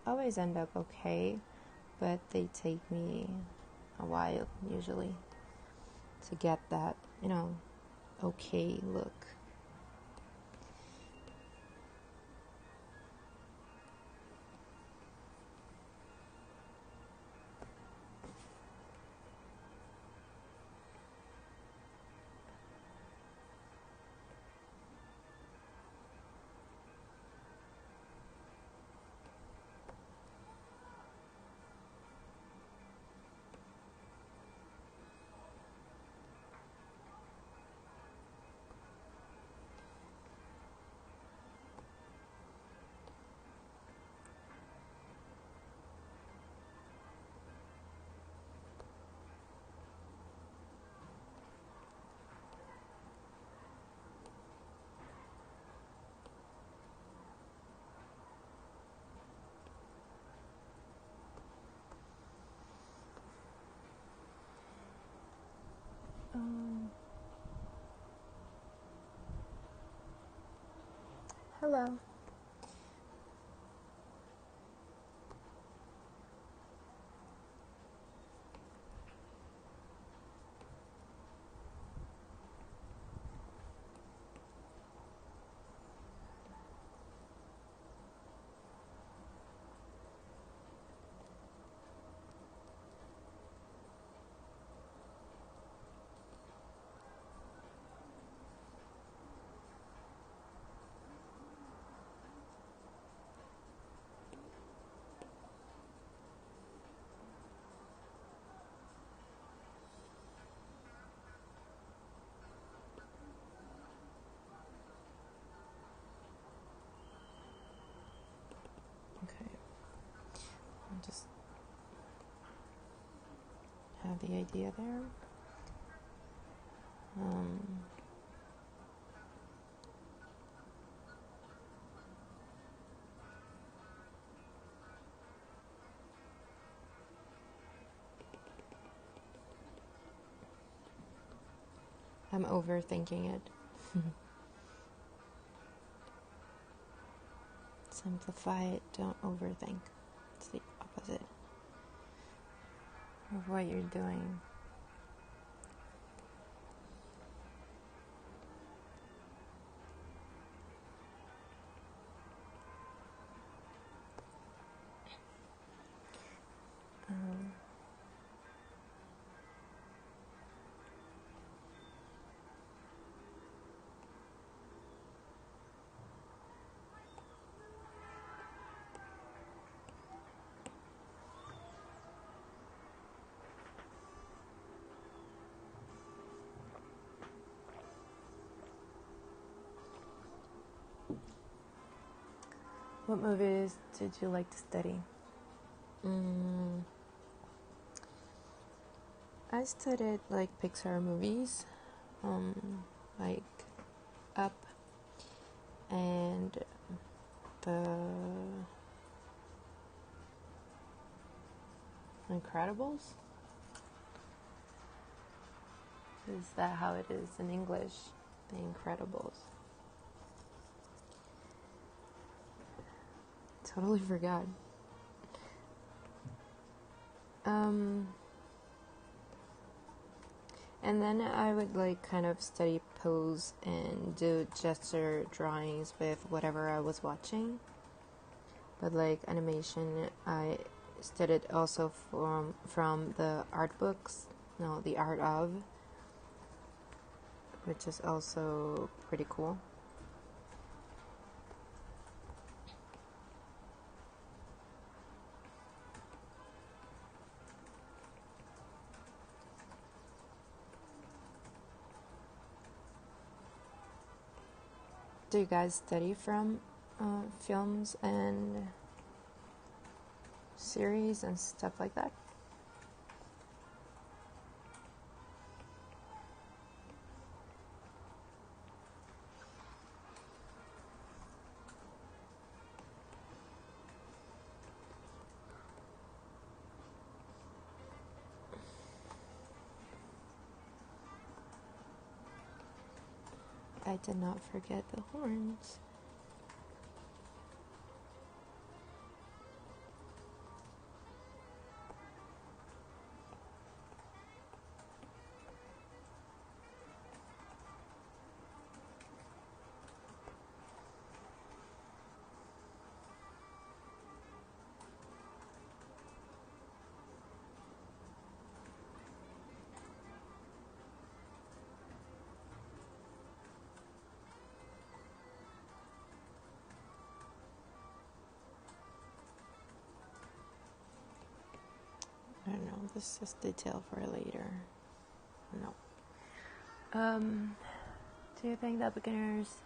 A: always end up okay, but they take me a while usually to get that, okay look. Hello. Okay. I'll just have the idea there. I'm overthinking it. Simplify it, don't overthink. It's the opposite of what you're doing. What movies did you like to study? I studied like Pixar movies, like Up and the Incredibles. Is that how it is in English? The Incredibles. Totally forgot. And then I would like kind of study pose and do gesture drawings with whatever I was watching. But like animation, I studied also from the art books. No, the art of, which is also pretty cool. Do you guys study from films and series and stuff like that? I did not forget the horns. I don't know, this is detail for later. No. Do you think that beginners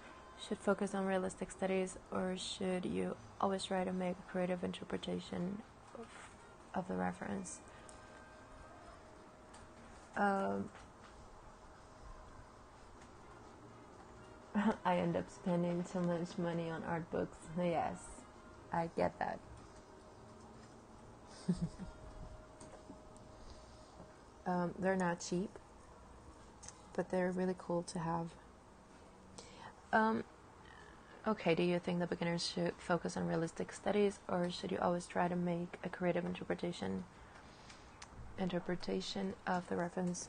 A: should focus on realistic studies, or should you always try to make a creative interpretation of the reference? I end up spending too much money on art books. Yes, I get that. They're not cheap, but they're really cool to have. Okay, do you think the beginners should focus on realistic studies, or should you always try to make a creative interpretation of the reference?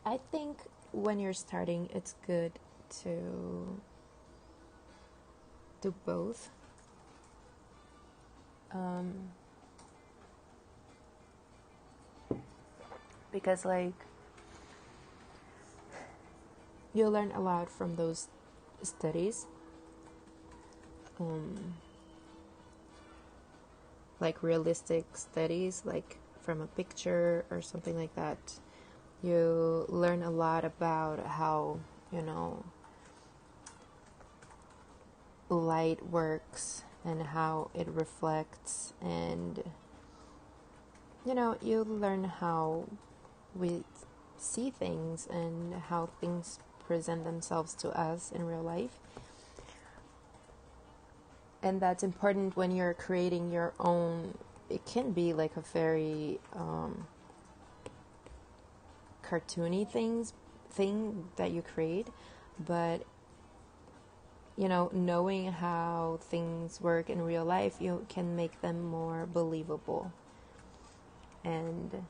A: I think when you're starting, it's good to do both. Because like you'll learn a lot from those studies, like realistic studies, like from a picture or something like that. You learn a lot about how, light works and how it reflects, and you learn how we see things and how things present themselves to us in real life. And that's important when you're creating your own. It can be like a very cartoony thing that you create, but knowing how things work in real life, you can make them more believable. And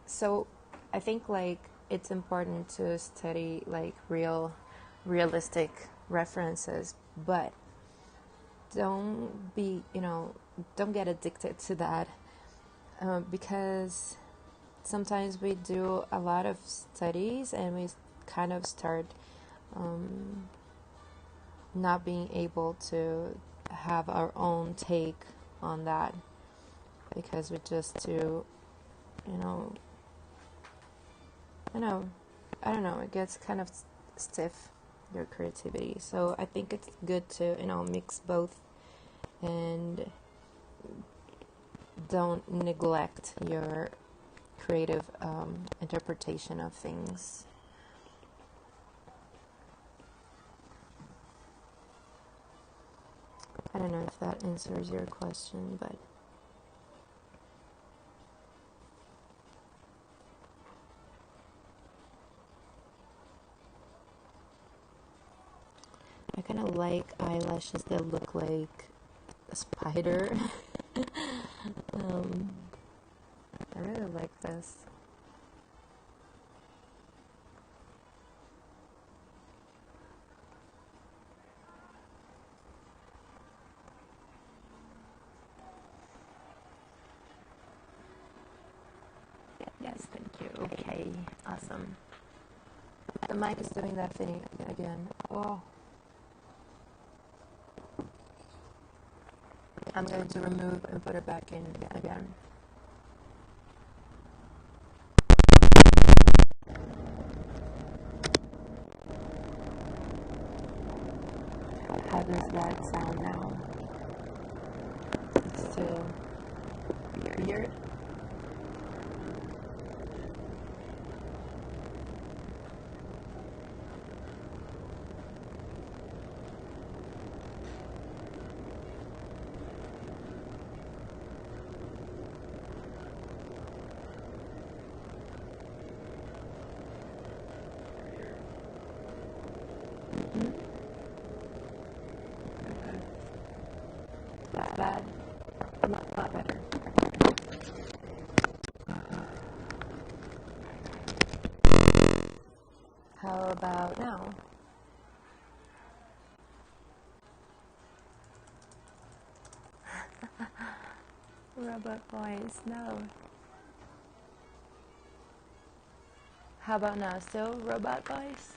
A: so I think like it's important to study like realistic references, but don't get addicted to that, because sometimes we do a lot of studies and we kind of start not being able to have our own take on that, because we just do, I don't know, it gets kind of stiff, your creativity. So I think it's good to, mix both, and don't neglect your creative interpretation of things. I don't know if that answers your question, but I kind of like eyelashes that look like a spider. I really like this. Yes, thank you. Okay, awesome. The mic is doing that thing again. Oh. I'm going to remove and put it back in again. How does that sound now? It's still weird. Not bad. Not better. How about now? Robot voice, no. How about now? Still robot voice?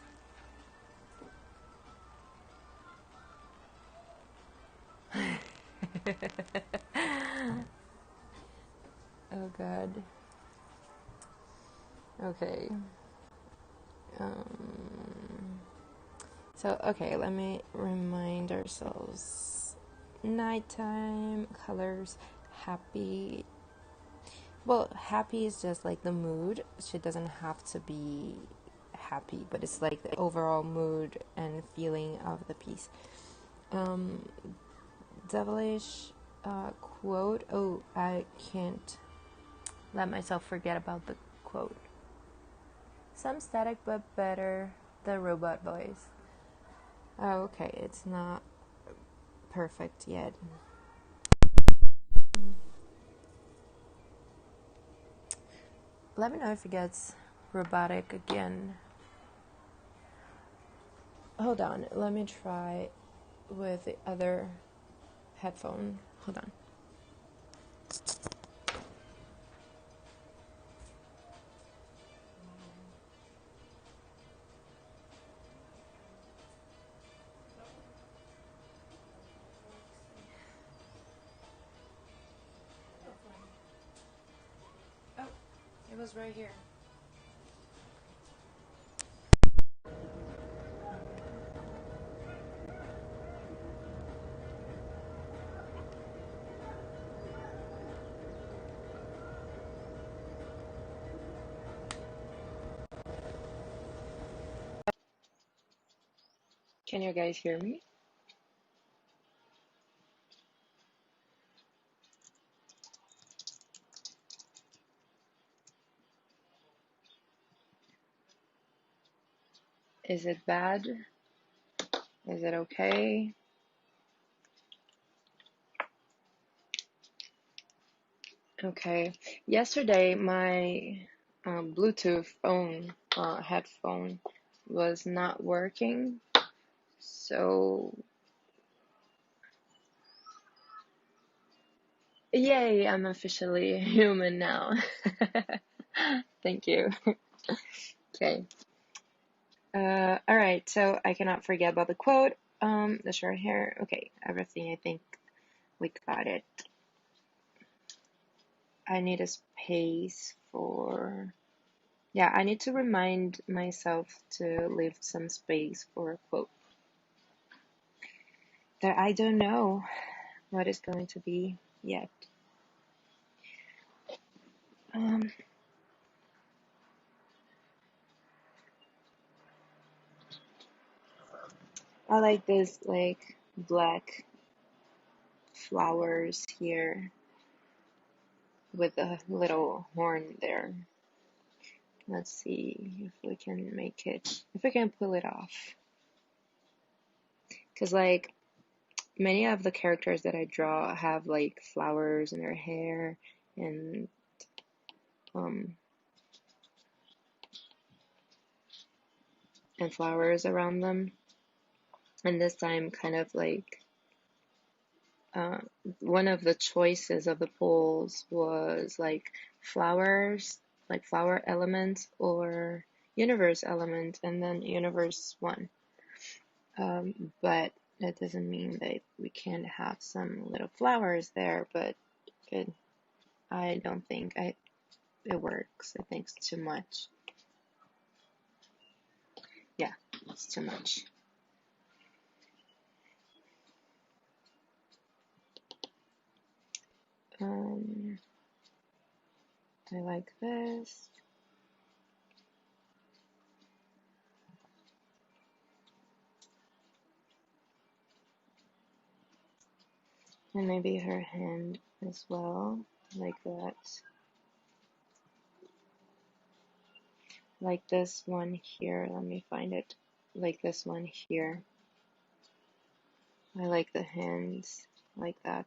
A: Oh god. Okay. So, okay, let me remind ourselves. Nighttime, colors, happy. Well, happy is just like the mood. She doesn't have to be happy, but it's like the overall mood and feeling of the piece. Devilish quote. Oh, I can't let myself forget about the quote. Some static but better the robot voice. Oh, okay, it's not perfect yet. Let me know if it gets robotic again. Hold on, let me try with the other headphone. Hold on. Oh, it was right here. Can you guys hear me? Is it bad? Is it okay? Okay. Yesterday, my Bluetooth phone headphone was not working. So, yay, I'm officially a human now. Thank you. Okay. Alright, so I cannot forget about the quote. The short hair. Okay, everything, I think we got it. I need a space for... Yeah, I need to remind myself to leave some space for a quote that I don't know what it's going to be yet. I like this like black flowers here with a little horn there. Let's see if we can make it, if we can pull it off. Because like many of the characters that I draw have like flowers in their hair and flowers around them. And this time kind of like one of the choices of the polls was like flowers, like flower element or universe element, and then universe won. But that doesn't mean that we can't have some little flowers there, but I don't think it works. I think it's too much. Yeah, it's too much. I like this. And maybe her hand as well, like that. Like this one here, let me find it. Like this one here. I like the hands like that.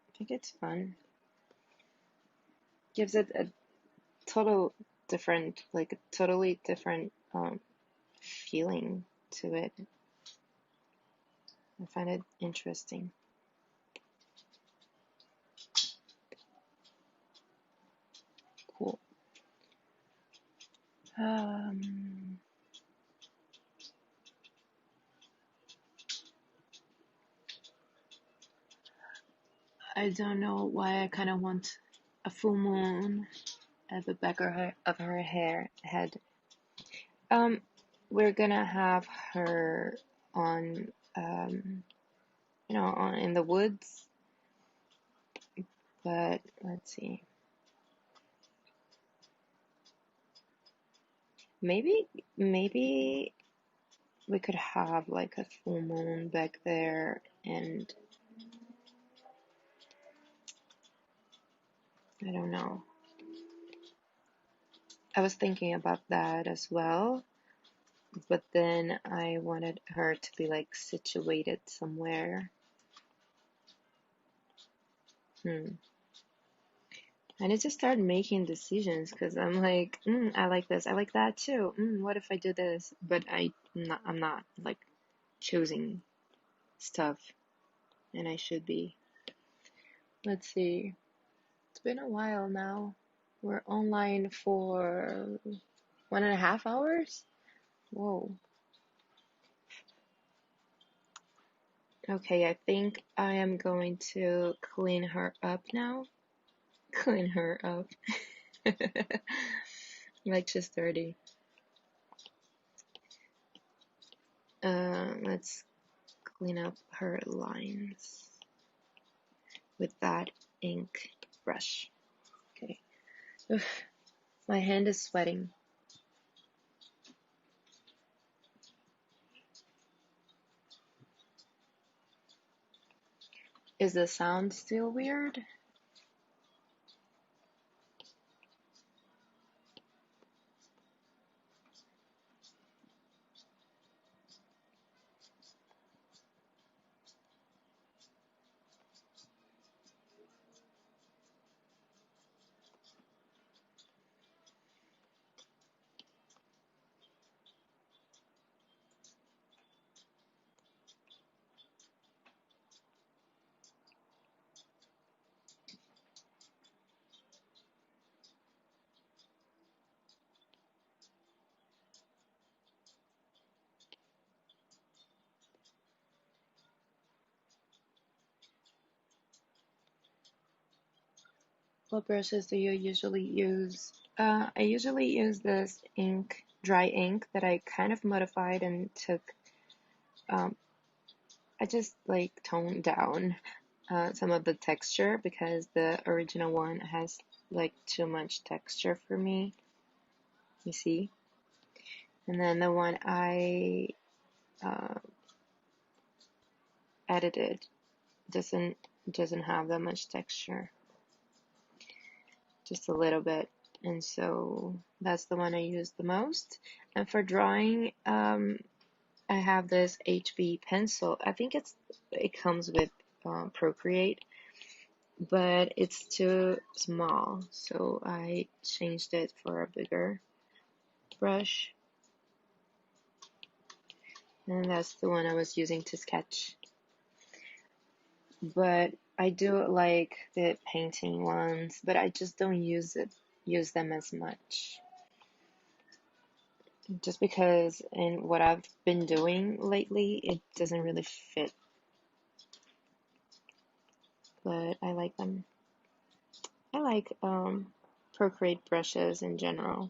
A: I think it's fun. Gives it a totally different feeling to it. I find it interesting. Cool. I don't know why I kind of want a full moon at the back of her head. We're gonna have her on, in the woods, but let's see. maybe we could have like a full moon back there, and I don't know. I was thinking about that as well, but then I wanted her to be like situated somewhere. I need to start making decisions because I'm like, I like this, I like that too. What if I do this? But I'm not like choosing stuff, and I should be. Let's see. It's been a while now. We're online for 1.5 hours. Whoa. Okay, I think I am going to clean her up now. Clean her up. Like she's 30. Let's clean up her lines with that ink brush. Okay. Oof, my hand is sweating. Is the sound still weird? What brushes do you usually use? I usually use this ink, dry ink that I kind of modified and took. I just like toned down some of the texture because the original one has like too much texture for me. You see? And then the one I edited doesn't have that much texture, just a little bit, and so that's the one I use the most. And for drawing, I have this HB pencil. I think it comes with Procreate, but it's too small, so I changed it for a bigger brush, and that's the one I was using to sketch. But I do like the painting ones, but I just don't use them as much. Just because in what I've been doing lately, it doesn't really fit. But I like them. I like Procreate brushes in general.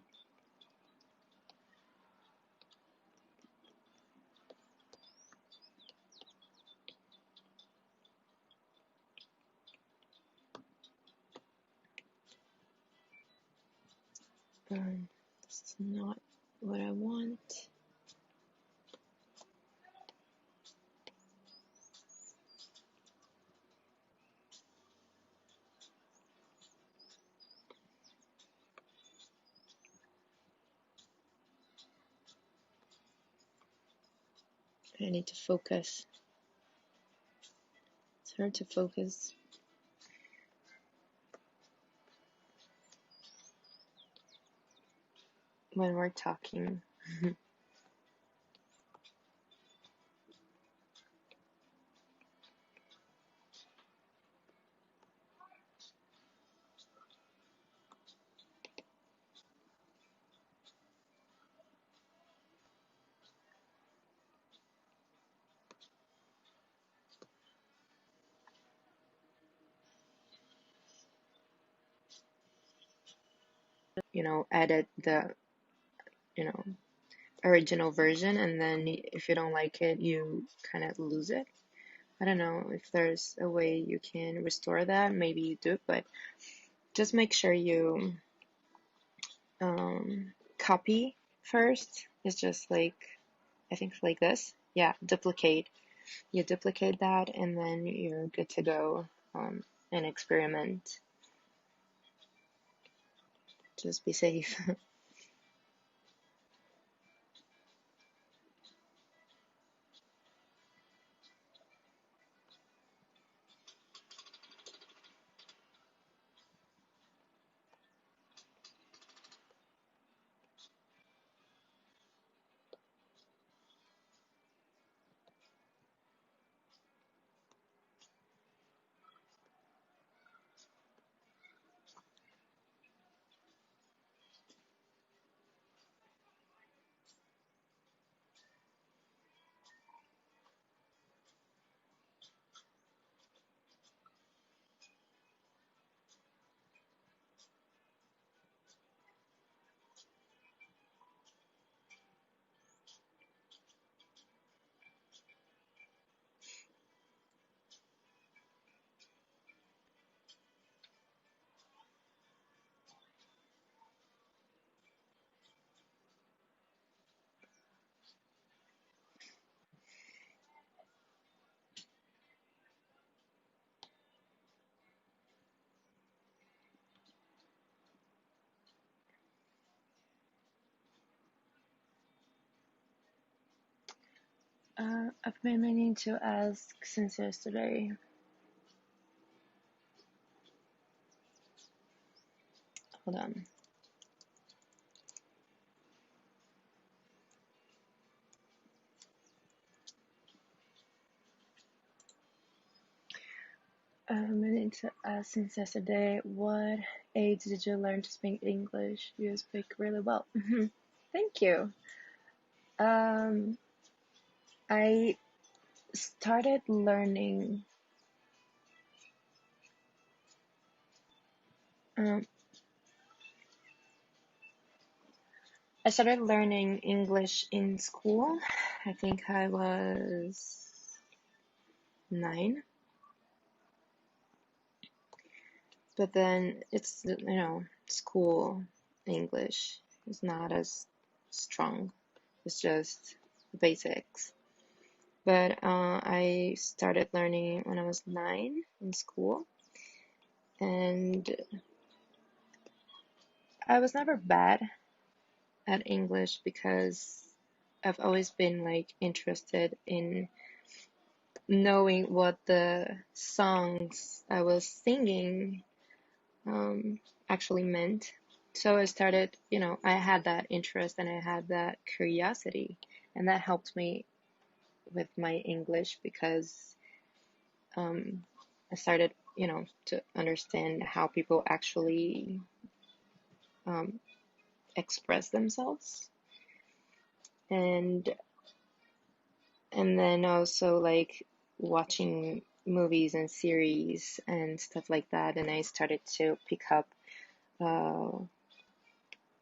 A: This is not what I want. I need to focus. It's hard to focus when we're talking. Edit the, original version, and then if you don't like it, you kind of lose it. I don't know if there's a way you can restore that. Maybe you do, but just make sure you copy first. It's just like, I think like this. Yeah, duplicate. You duplicate that and then you're good to go and experiment. Just be safe. I've been meaning to ask since yesterday. Hold on. I've been meaning to ask since yesterday, what age did you learn to speak English? You speak really well. Thank you. I started learning. Um, I started learning English in school. I think I was 9. But then it's, school English is not as strong. It's just the basics. But I started learning when I was 9 in school. And I was never bad at English because I've always been like interested in knowing what the songs I was singing actually meant. So I started, I had that interest and I had that curiosity, and that helped me with my English because I started, to understand how people actually express themselves, and then also like watching movies and series and stuff like that, and I started to pick up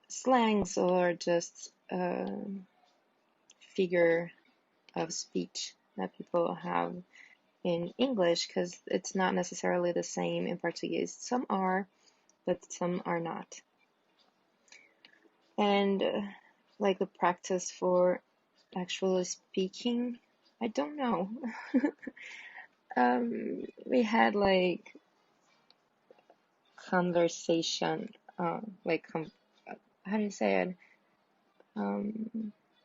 A: slangs or just figure of speech that people have in English, because it's not necessarily the same in Portuguese. Some are, but some are not. And like the practice for actually speaking, I don't know. We had like conversation, how do you say it?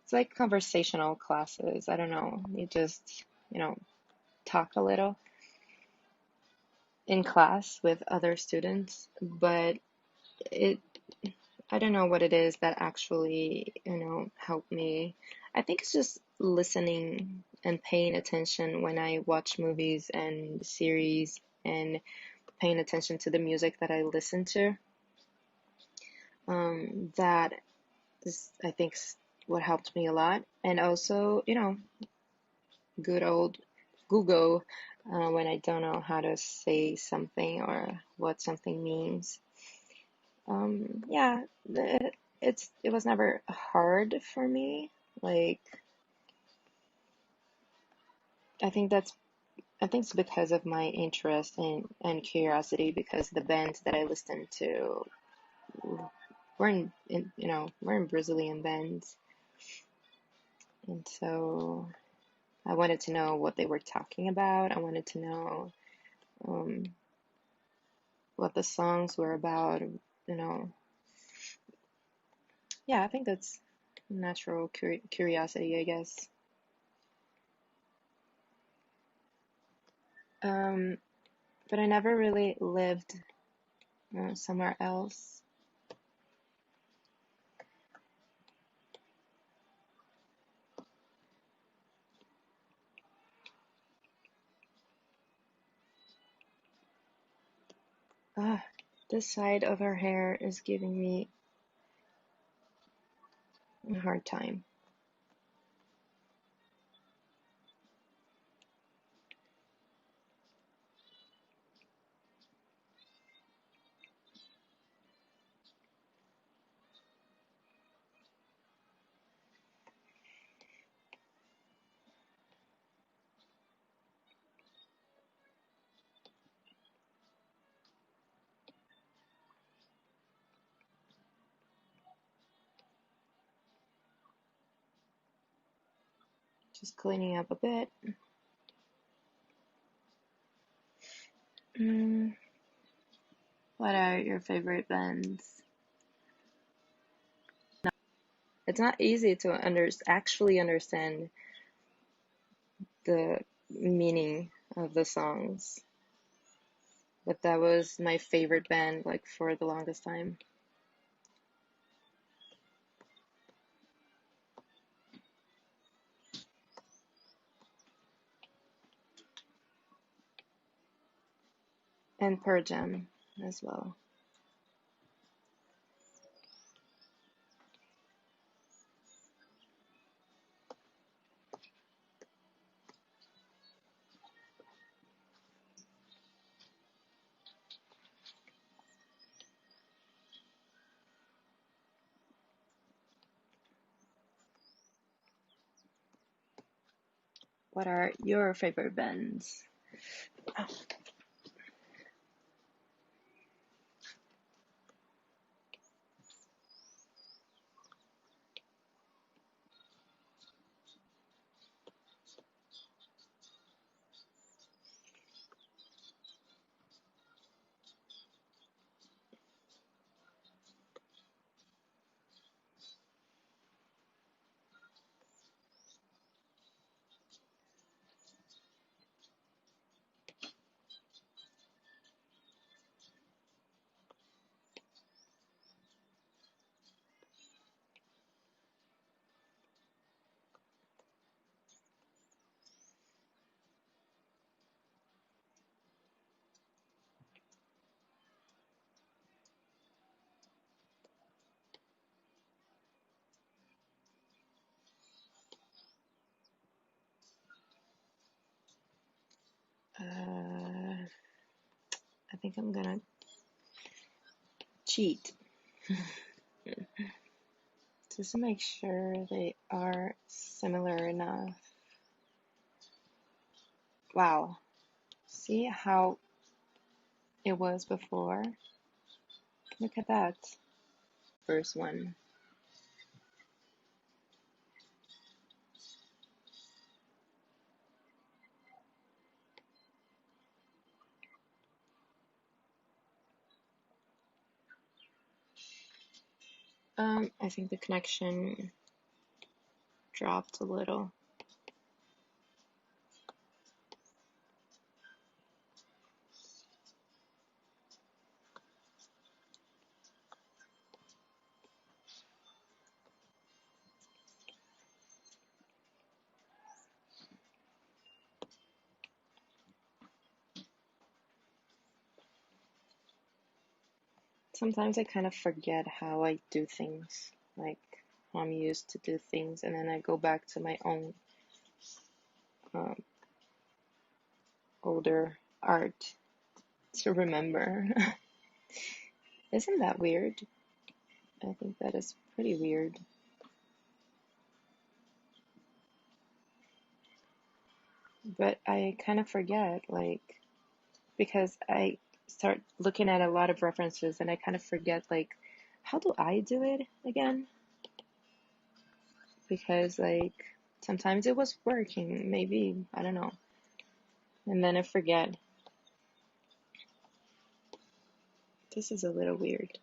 A: It's like conversational classes. I don't know. You just, talk a little in class with other students, but I don't know what it is that actually, helped me. I think it's just listening and paying attention when I watch movies and series, and paying attention to the music that I listen to. That is, I think, what helped me a lot. And also, good old Google when I don't know how to say something or what something means. Yeah, it was never hard for me. Like, I think it's because of my interest and curiosity, because the bands that I listened to we're in Brazilian bands, and so I wanted to know what they were talking about. I wanted to know um, what the songs were about. Yeah, I think that's natural curiosity, I guess. But I never really lived somewhere else. This side of her hair is giving me a hard time. Just cleaning up a bit. What are your favorite bands? It's not easy to actually understand the meaning of the songs, but that was my favorite band like for the longest time. And Pearl Jam as well. What are your favorite bands? I think I'm gonna cheat just to make sure they are similar enough. Wow, see how it was before? Look at that. First one. I think the connection dropped a little. Sometimes I kind of forget how I do things, like how I'm used to do things, and then I go back to my own older art to remember. Isn't that weird? I think that is pretty weird. But I kind of forget, like, because I start looking at a lot of references and I kind of forget, like, how do I do it again? Because like sometimes it was working, maybe, I don't know. And then I forget. This is a little weird.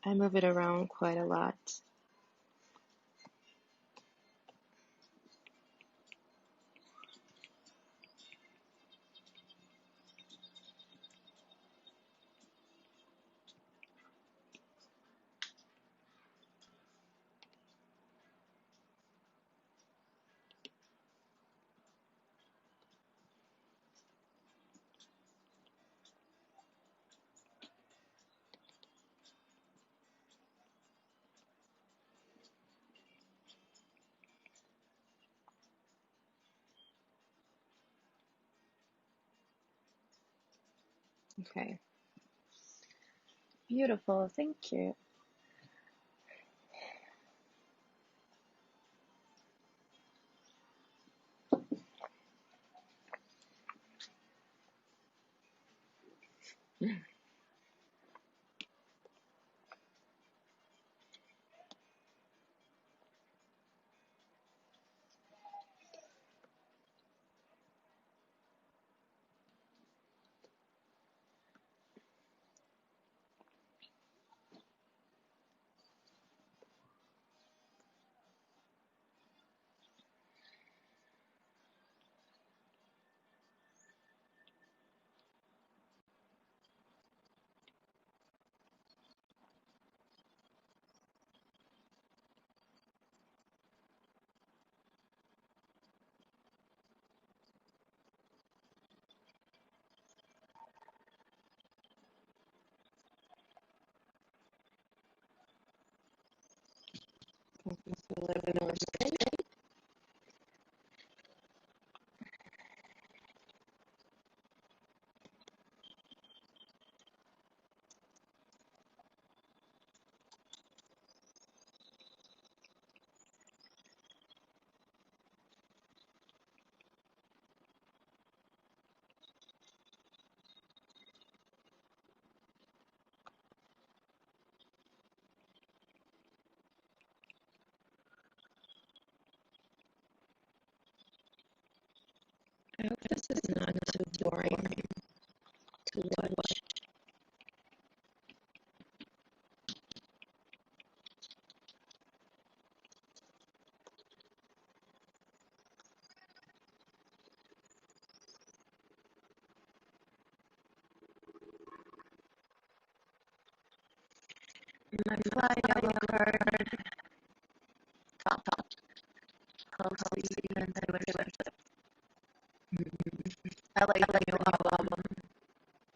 A: I move it around quite a lot. Okay. Beautiful, thank you. A little bit more straight. I hope this is not too boring to watch. My fly yellow card, top, closely, and I wish it. I like the new album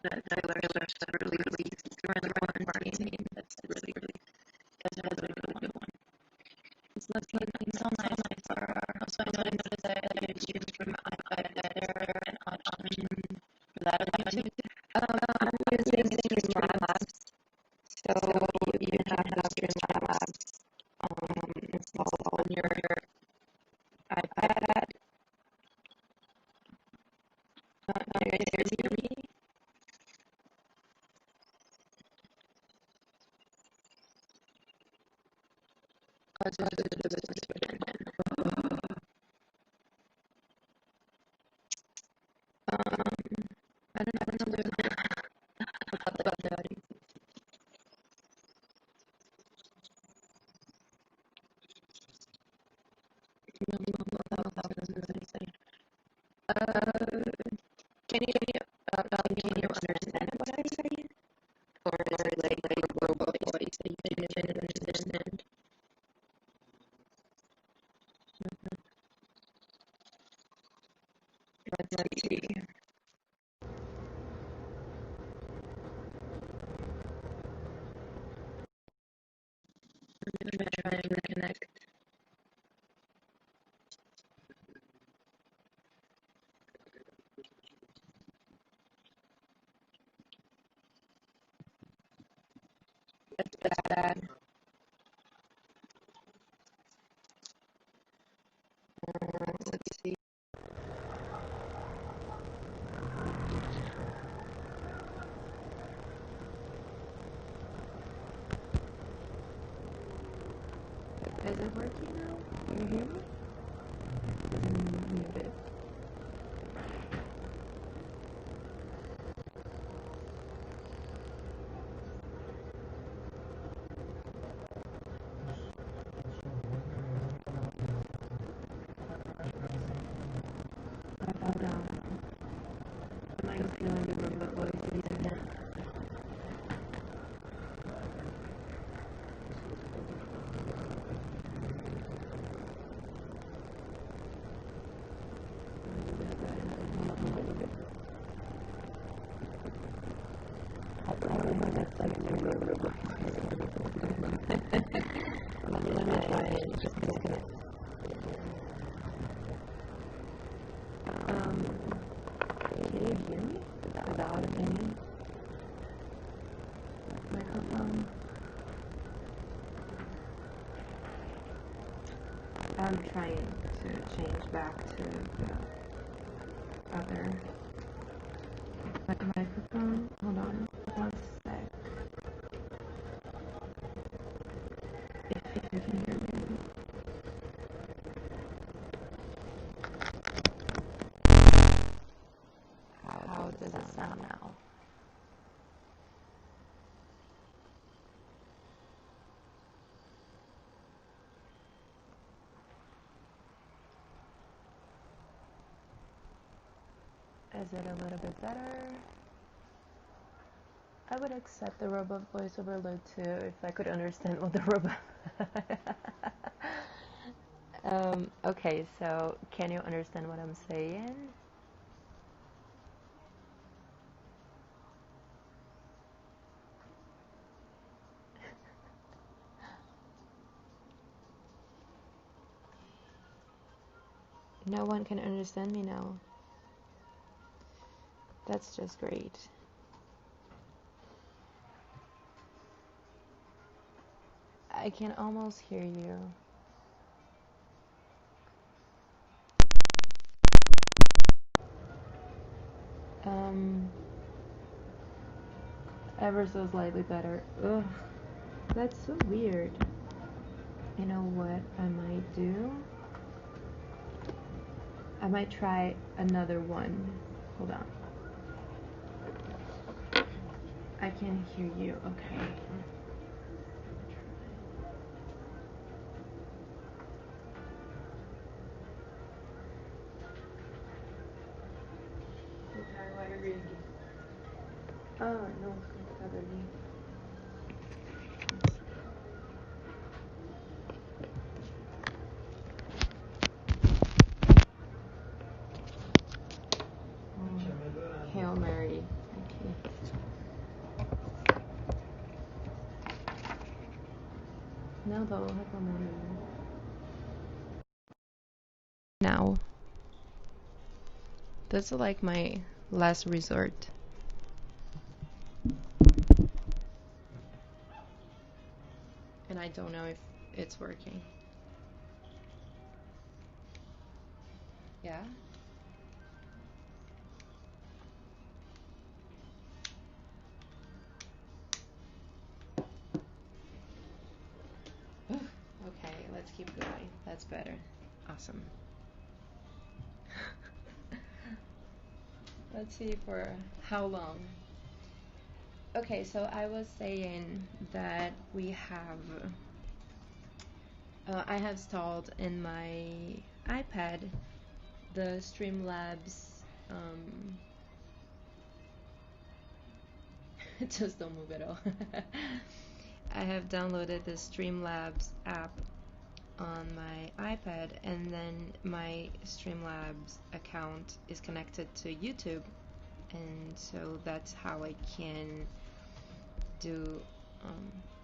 A: that Taylor Swift released during the quarantine. That's really good one. It's looking so nice for her. Also, I noticed that I could choose from iPad editor and option for that on YouTube. I'm using Streamlabs, so you can have Streamlabs installed on your iPad. Are you guys hear me? I don't know about that. Can you understand what I'm saying? Or like a robot voice that you can understand? Let's see. I'm gonna try and reconnect. That's bad. Let's see. it working now? Can you hear me? Muted. Hold on. Am I feeling the robot voices again? Can you hear me without any microphone? I'm trying to change back to the other microphone. Hold on, 1 sec. If you can hear me. How does it sound now? Is it a little bit better? I would accept the robot voice overload too if I could understand what the robot. Okay, so can you understand what I'm saying? No one can understand me now. That's just great. I can almost hear you. Ever so slightly better. Ugh, that's so weird. You know what I might do? I might try another one. Hold on. I can hear you. Okay. Oh, no one's going to cover me. Hail Mary. Okay. No, though, now. That's like my last resort. And I don't know if it's working. Yeah? Okay, let's keep going. That's better. Awesome. Let's see for how long. Okay, so I was saying that we have I have installed in my iPad the Streamlabs just don't move at all. I have downloaded the Streamlabs app on my iPad, and then my Streamlabs account is connected to YouTube, and so that's how I can do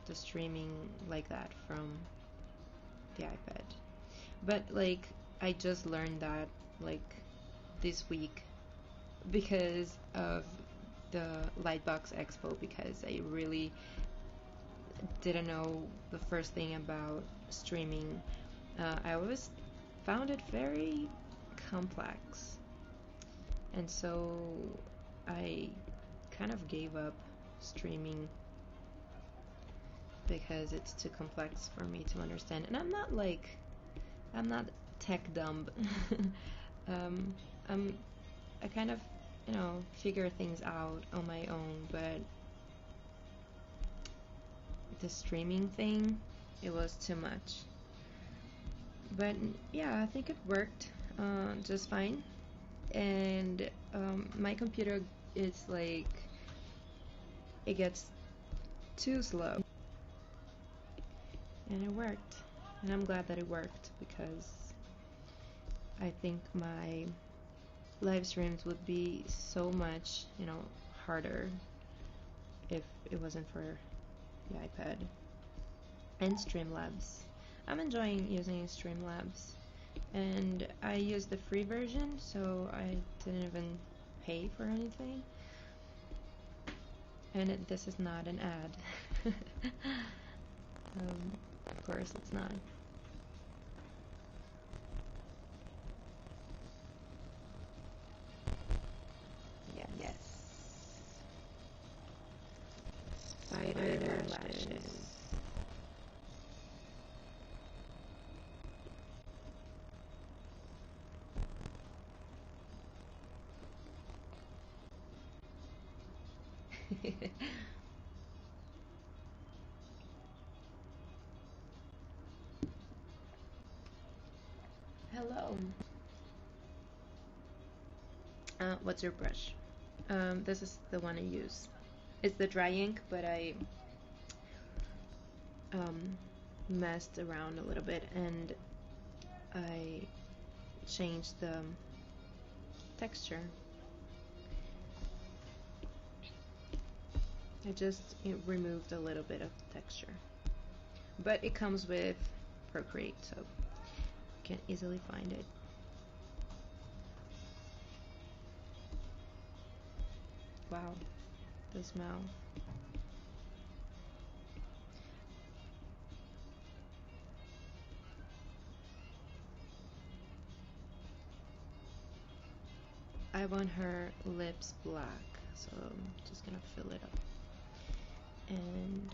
A: the streaming like that from the iPad. But like I just learned that like this week because of the Lightbox Expo, because I really didn't know the first thing about streaming. I always found it very complex, and so I kind of gave up streaming because it's too complex for me to understand. And I'm not tech dumb. I kind of, figure things out on my own, but the streaming thing, it was too much. But yeah, I think it worked just fine. And my computer is like, it gets too slow. And it worked. And I'm glad that it worked, because I think my live streams would be so much, harder if it wasn't for the iPad and Streamlabs. I'm enjoying using Streamlabs, and I use the free version, so I didn't even pay for anything. And this is not an ad. Of course it's not. Yeah, yes. Spider lashes. Hello. What's your brush? This is the one I use. It's the dry ink, but I messed around a little bit and I changed the texture. I just removed a little bit of texture, but it comes with Procreate, so you can easily find it. Wow, the smell. I want her lips black, so I'm just gonna fill it up. And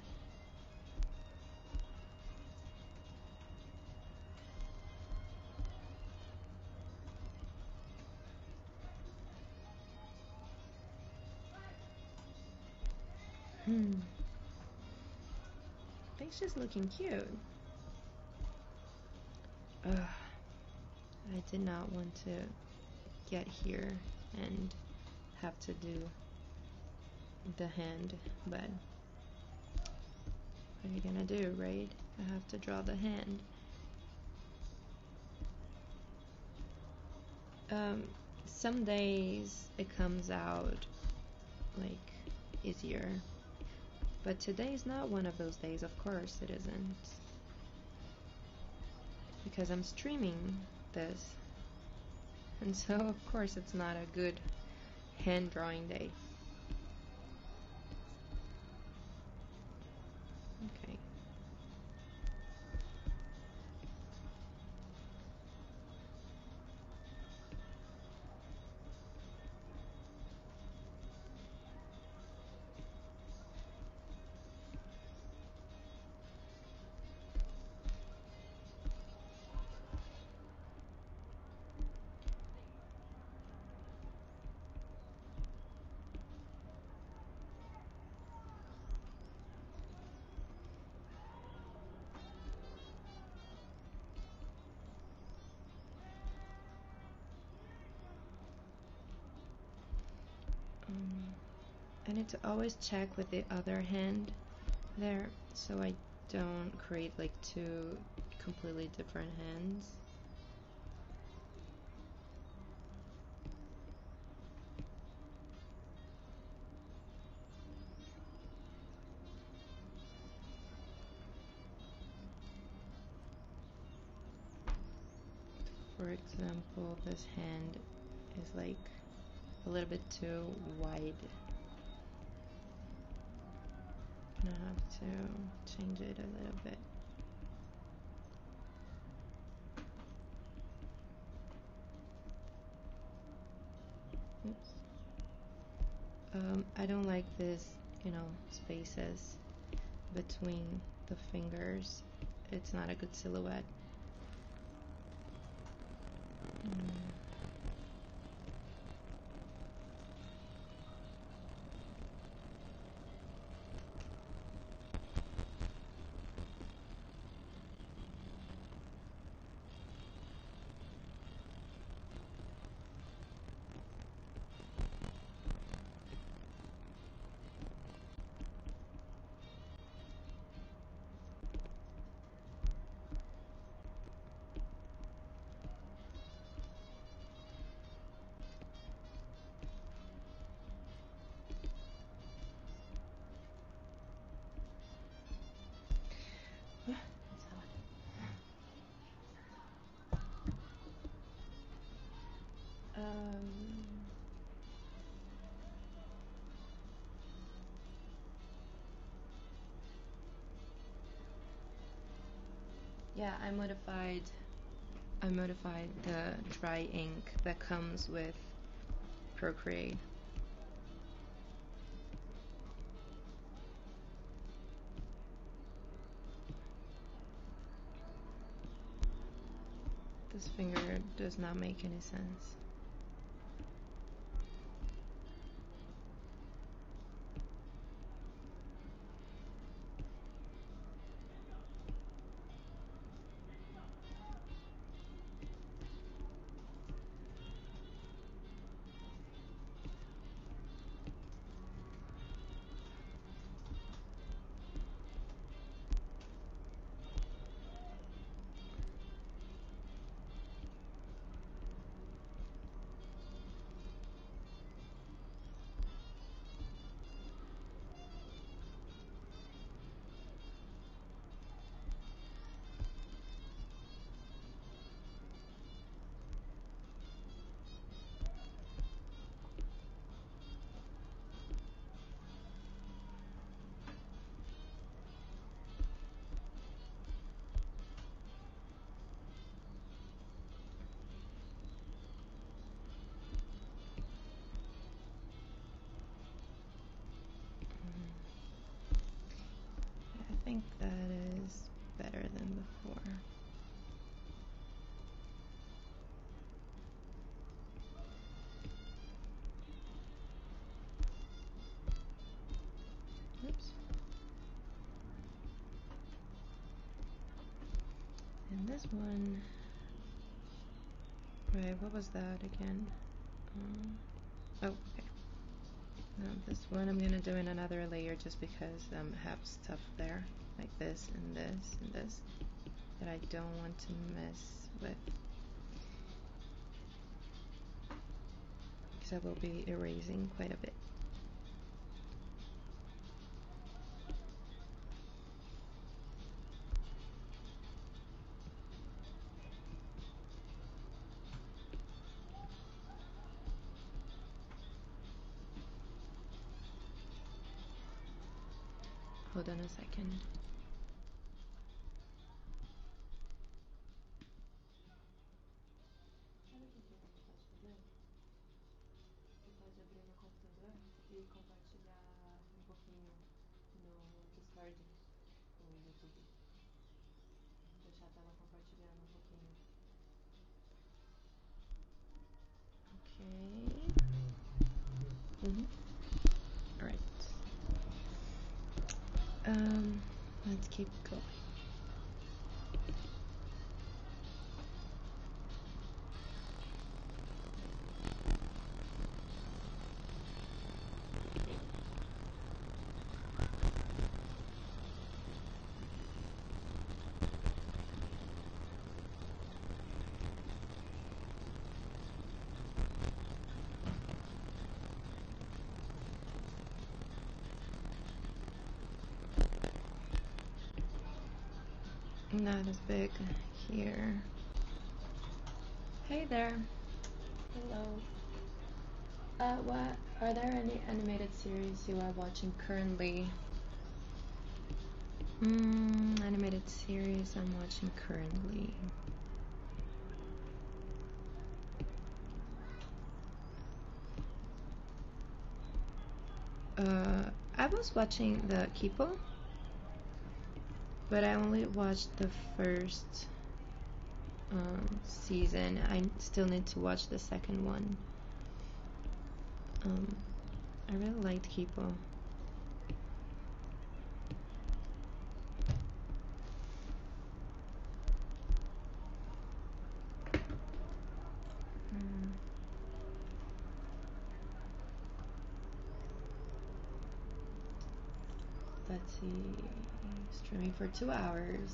A: I think she's looking cute. I did not want to get here and have to do the hand, but what are you gonna do, right? I have to draw the hand. Some days it comes out like easier, but today is not one of those days. Of course it isn't, because I'm streaming this, and so of course it's not a good hand drawing day. Okay. I need to always check with the other hand there, so I don't create like two completely different hands. For example, this hand is like a little bit too wide. I have to change it a little bit. Oops. I don't like this, spaces between the fingers. It's not a good silhouette. Yeah, I modified the dry ink that comes with Procreate. This finger does not make any sense. I think that is better than before. Oops. And this one, right, what was that again? Oh, okay. Now this one I'm gonna do in another layer just because I have stuff there, like this and this and this, that I don't want to mess with. Because I will be erasing quite a bit. Hold on a second. Sabe o que você pode fazer? Você pode abrir no computador e compartilhar um pouquinho no Discord do YouTube. Deixar a tela compartilhando um pouquinho. Okay. Alright. Let's keep going. Not as big here. Hey there. Hello. What are there any animated series you are watching currently? Animated series I'm watching currently. I was watching the Kipo. but I only watched the first season. I still need to watch the second one. I really liked Kipo. Let's see, streaming for 2 hours.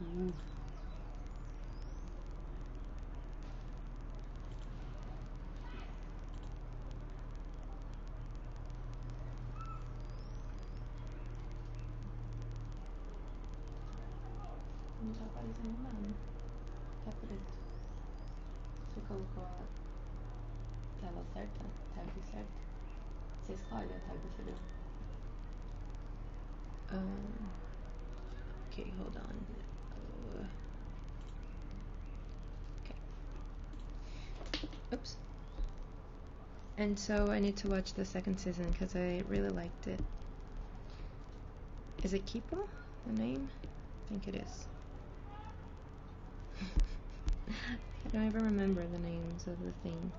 A: Ooh. Não tá aparecendo nada. Tá preto. Você colocou a tela certa? Tag certa? Você escolhe a tag você deu. Okay, hold on. Okay. Oops. And so I need to watch the second season because I really liked it. Is it Kipo, the name? I think it is. I don't even remember the names of the things.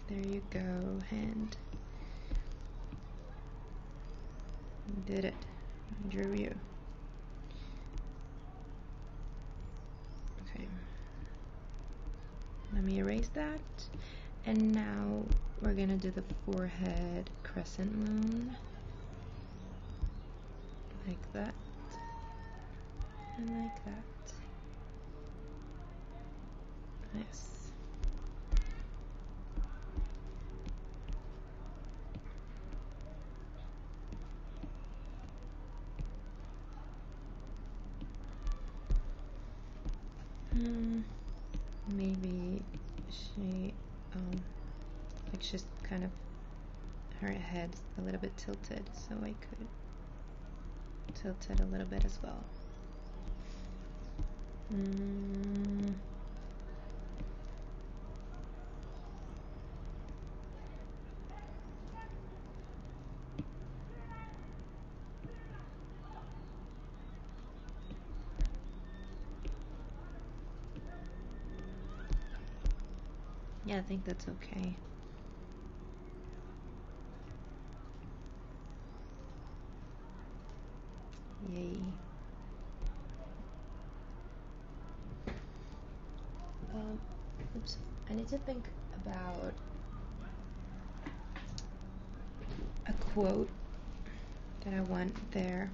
A: There you go, hand. You did it. I drew you. Okay. Let me erase that. And now we're gonna do the forehead crescent moon. Like that. And like that. Yes. Maybe she, like she's kind of, her head's a little bit tilted, so I could tilt it a little bit as well. Yeah, I think that's okay. Yay. Oops. I need to think about a quote that I want there,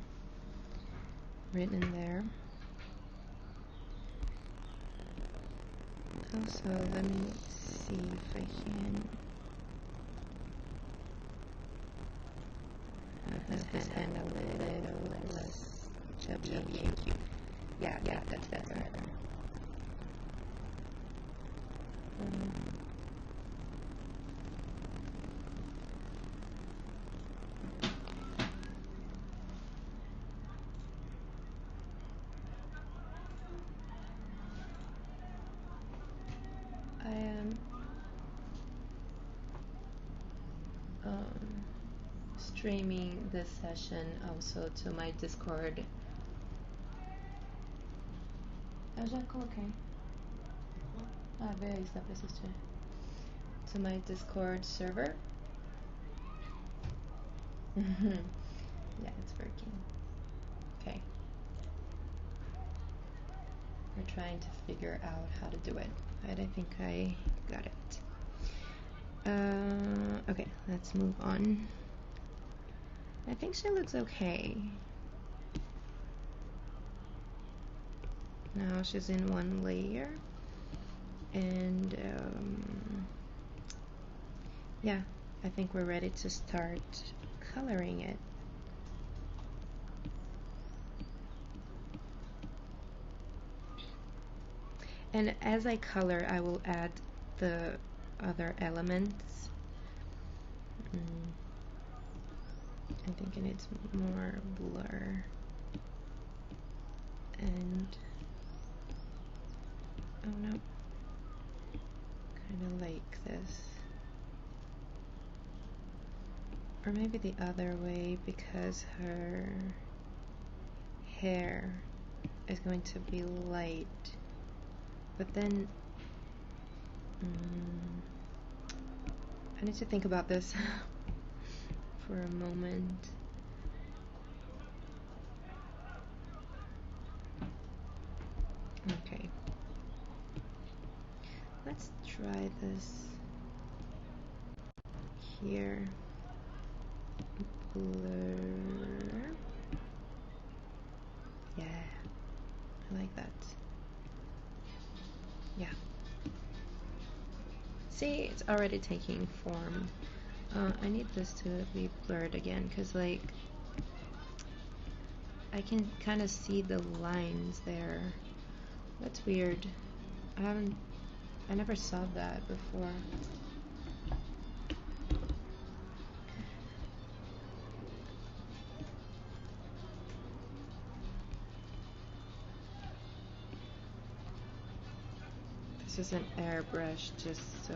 A: written there. Also, let me see if I can make this hand a little less chubby and cute. Yeah, that's better. I am streaming this session also to my Discord. Eu já coloquei. Vê aí se dá pra assistir. To my Discord server. Yeah, it's working. Okay. We're trying to figure out how to do it, but I think I got it. Okay, let's move on. I think she looks okay. Now she's in one layer, and yeah, I think we're ready to start coloring it. And as I color, I will add the other elements. I think it needs more blur. And oh no, kind of like this. Or maybe the other way, because her hair is going to be light. But then I need to think about this for a moment. Okay. Let's try this here. Blur. Yeah, I like that. Yeah. See, it's already taking form. I need this to be blurred again, because like I can kind of see the lines there. That's weird. I never saw that before. This is an airbrush, just so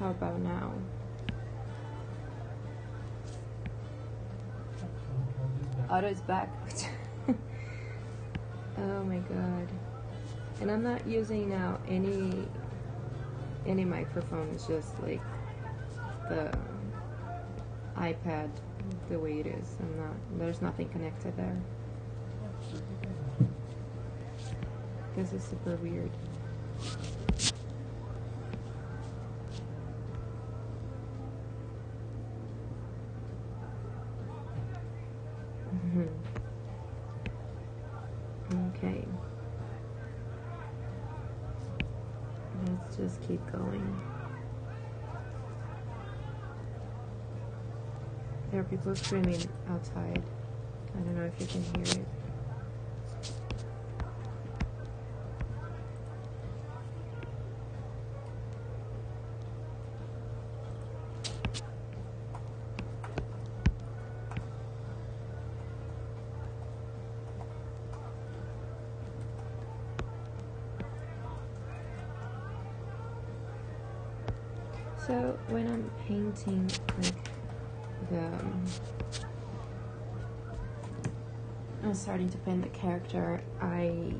A: How about now? Auto is back. Oh my god. And I'm not using now any microphone, it's just like the iPad the way it is. There's nothing connected there. This is super weird. Okay. Let's just keep going. There are people screaming outside. I don't know if you can hear it. So when I'm painting like I'm starting to paint the character, I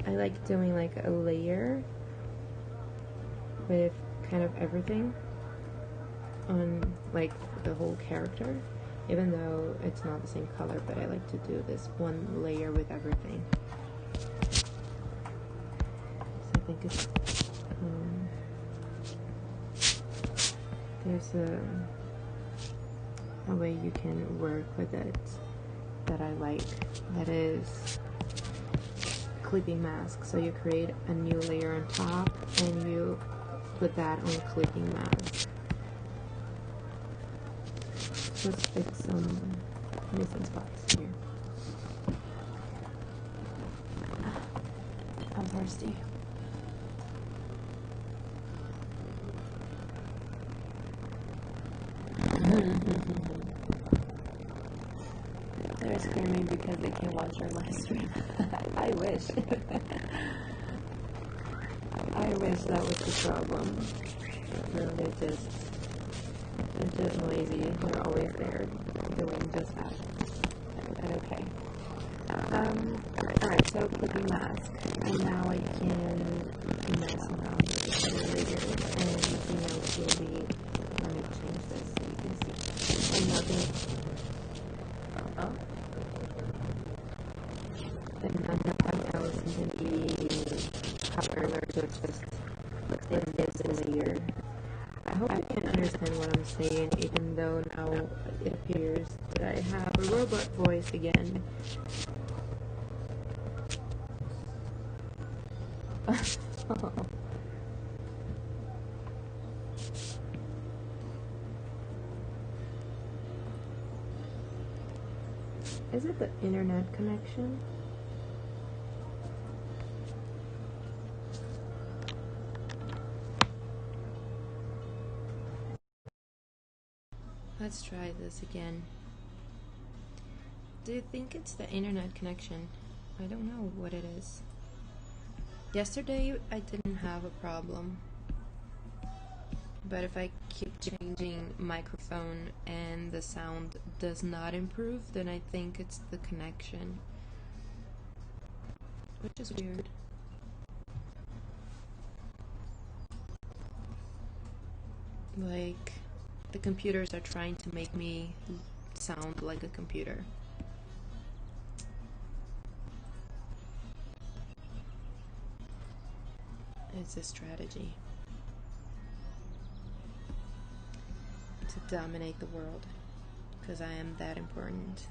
A: like doing like a layer with kind of everything on like the whole character, even though it's not the same color, but I like to do this one layer with everything. So I think it's there's a way you can work with it that I like, that is clipping mask. So you create a new layer on top and you put that on clipping mask. Let's fix some missing spots here. I'm thirsty. They're screaming because they can't watch our live stream. I wish. I wish that was the problem. No, they're just lazy. They're always there doing just that. But okay. Alright, so clipping mask. And now I can mess around with the layers and see how it will be. Let me change this so you can see. And nothing. And nothing else can be covered, or just in this layer. I hope you can understand what I'm saying, even though now it appears that I have a robot voice again. Is it the internet connection? Let's try this again. Do you think it's the internet connection? I don't know what it is. Yesterday I didn't have a problem. But if I keep changing microphone and the sound does not improve, then I think it's the connection. Which is weird. Like, the computers are trying to make me sound like a computer. It's a strategy to dominate the world, because I am that important.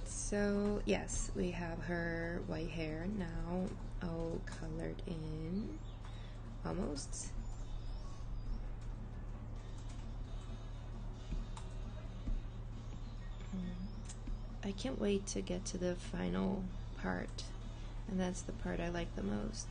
A: So yes, we have her white hair now all colored in, almost. I can't wait to get to the final part, and that's the part I like the most.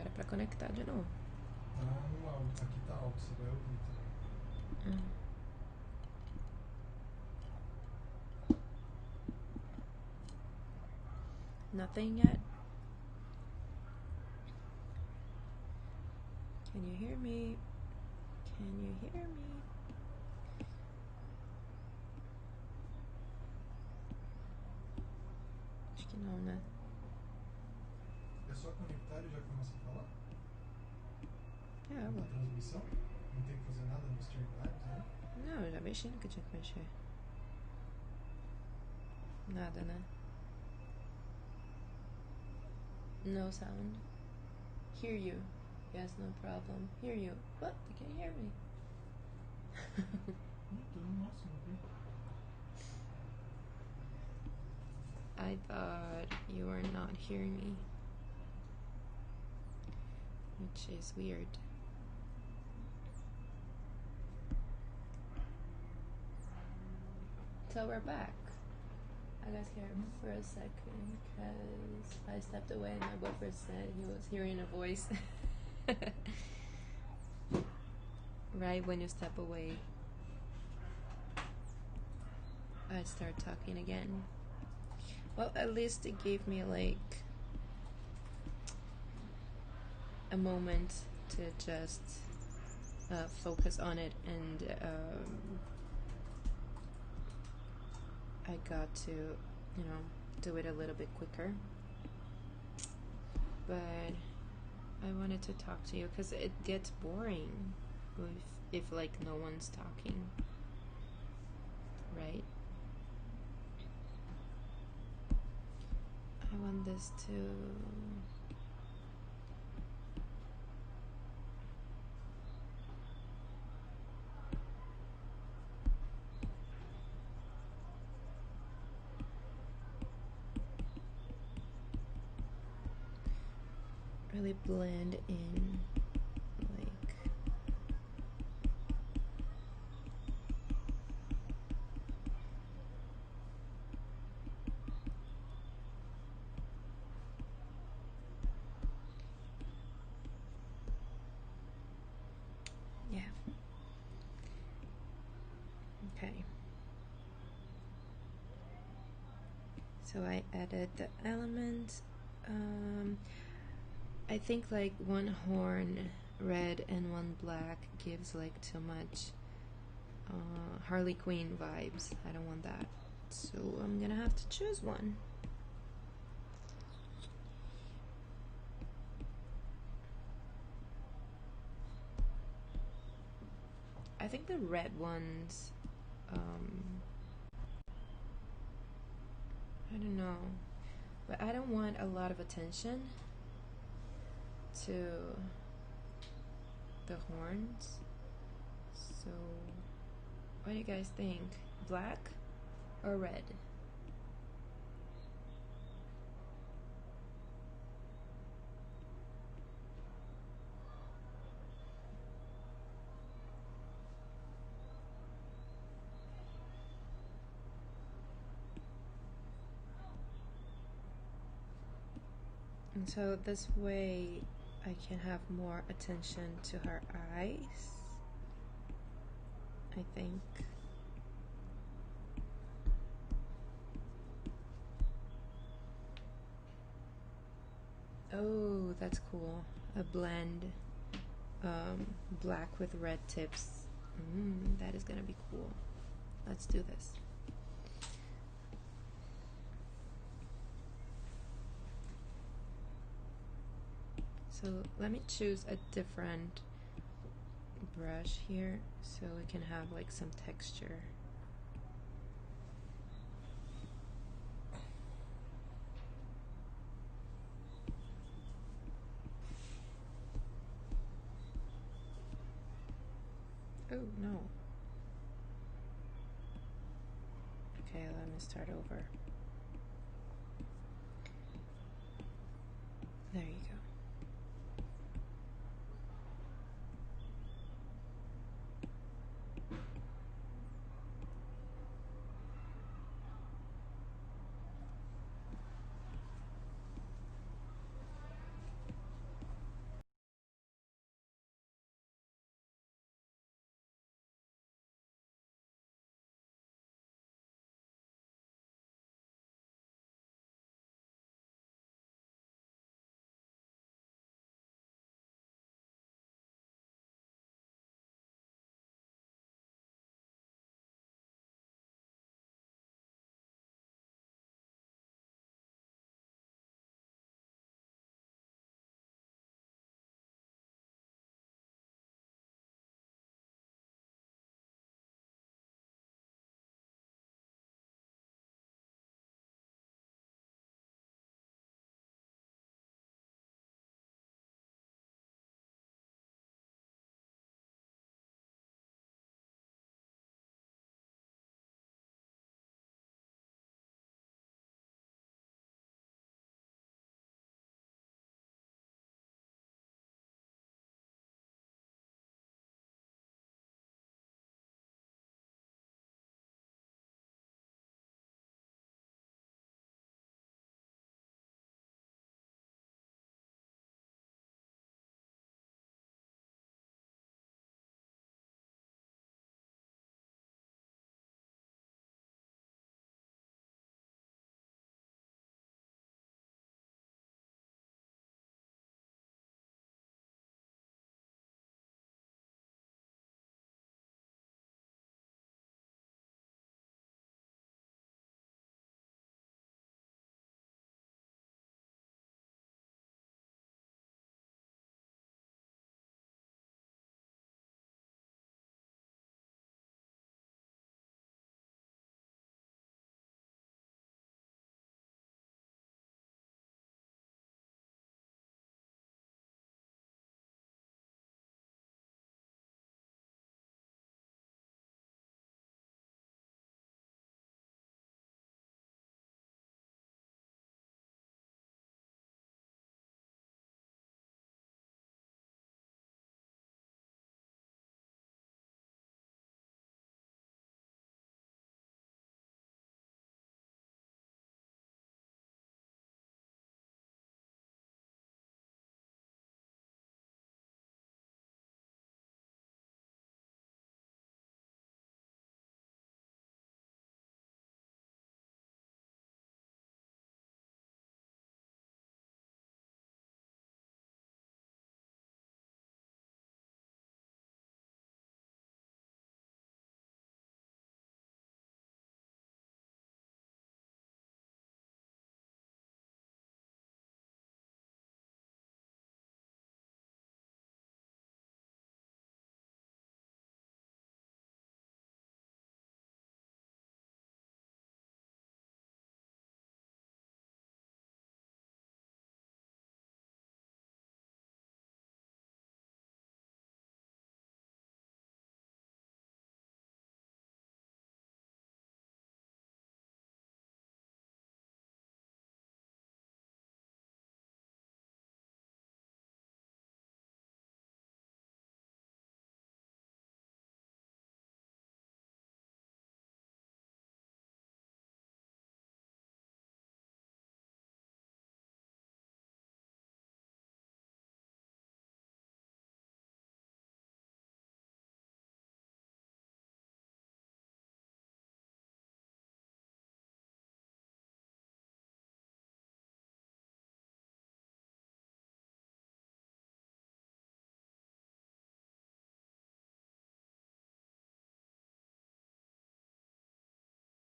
A: Era pra conectar de novo.
B: Ah, no áudio. Aqui tá alto, você vai ouvir também.
A: Nothing yet? Can you hear me? Can you hear me? Acho que não, né?
B: É só conectar e já começa a falar?
A: É,
B: Na transmissão? Não tem que fazer nada no Streamlabs, né?
A: Não, eu já mexi no que tinha que mexer. Nada, né? No sound. Hear you. Yes, no problem. Hear you. What? You can't hear me.
B: Tô no máximo aqui.
A: I thought you were not hearing me, which is weird. So we're back. I got scared for a second because I stepped away and my boyfriend said he was hearing a voice. Right when you step away, I start talking again. Well, at least it gave me like a moment to just focus on it, and I got to, you know, do it a little bit quicker. But I wanted to talk to you because it gets boring if like no one's talking, right? I want this to really blend in, like yeah. Okay. So I added the element. I think like one horn red and one black gives like too much Harley Quinn vibes. I don't want that. So I'm gonna have to choose one. I think the red ones, I don't know, but I don't want a lot of attention to the horns. So what do you guys think? Black or red? And so this way I can have more attention to her eyes, I think. Oh, that's cool. A blend, black with red tips. That is gonna be cool. Let's do this. So let me choose a different brush here so we can have like some texture. Oh no. Okay, let me start over.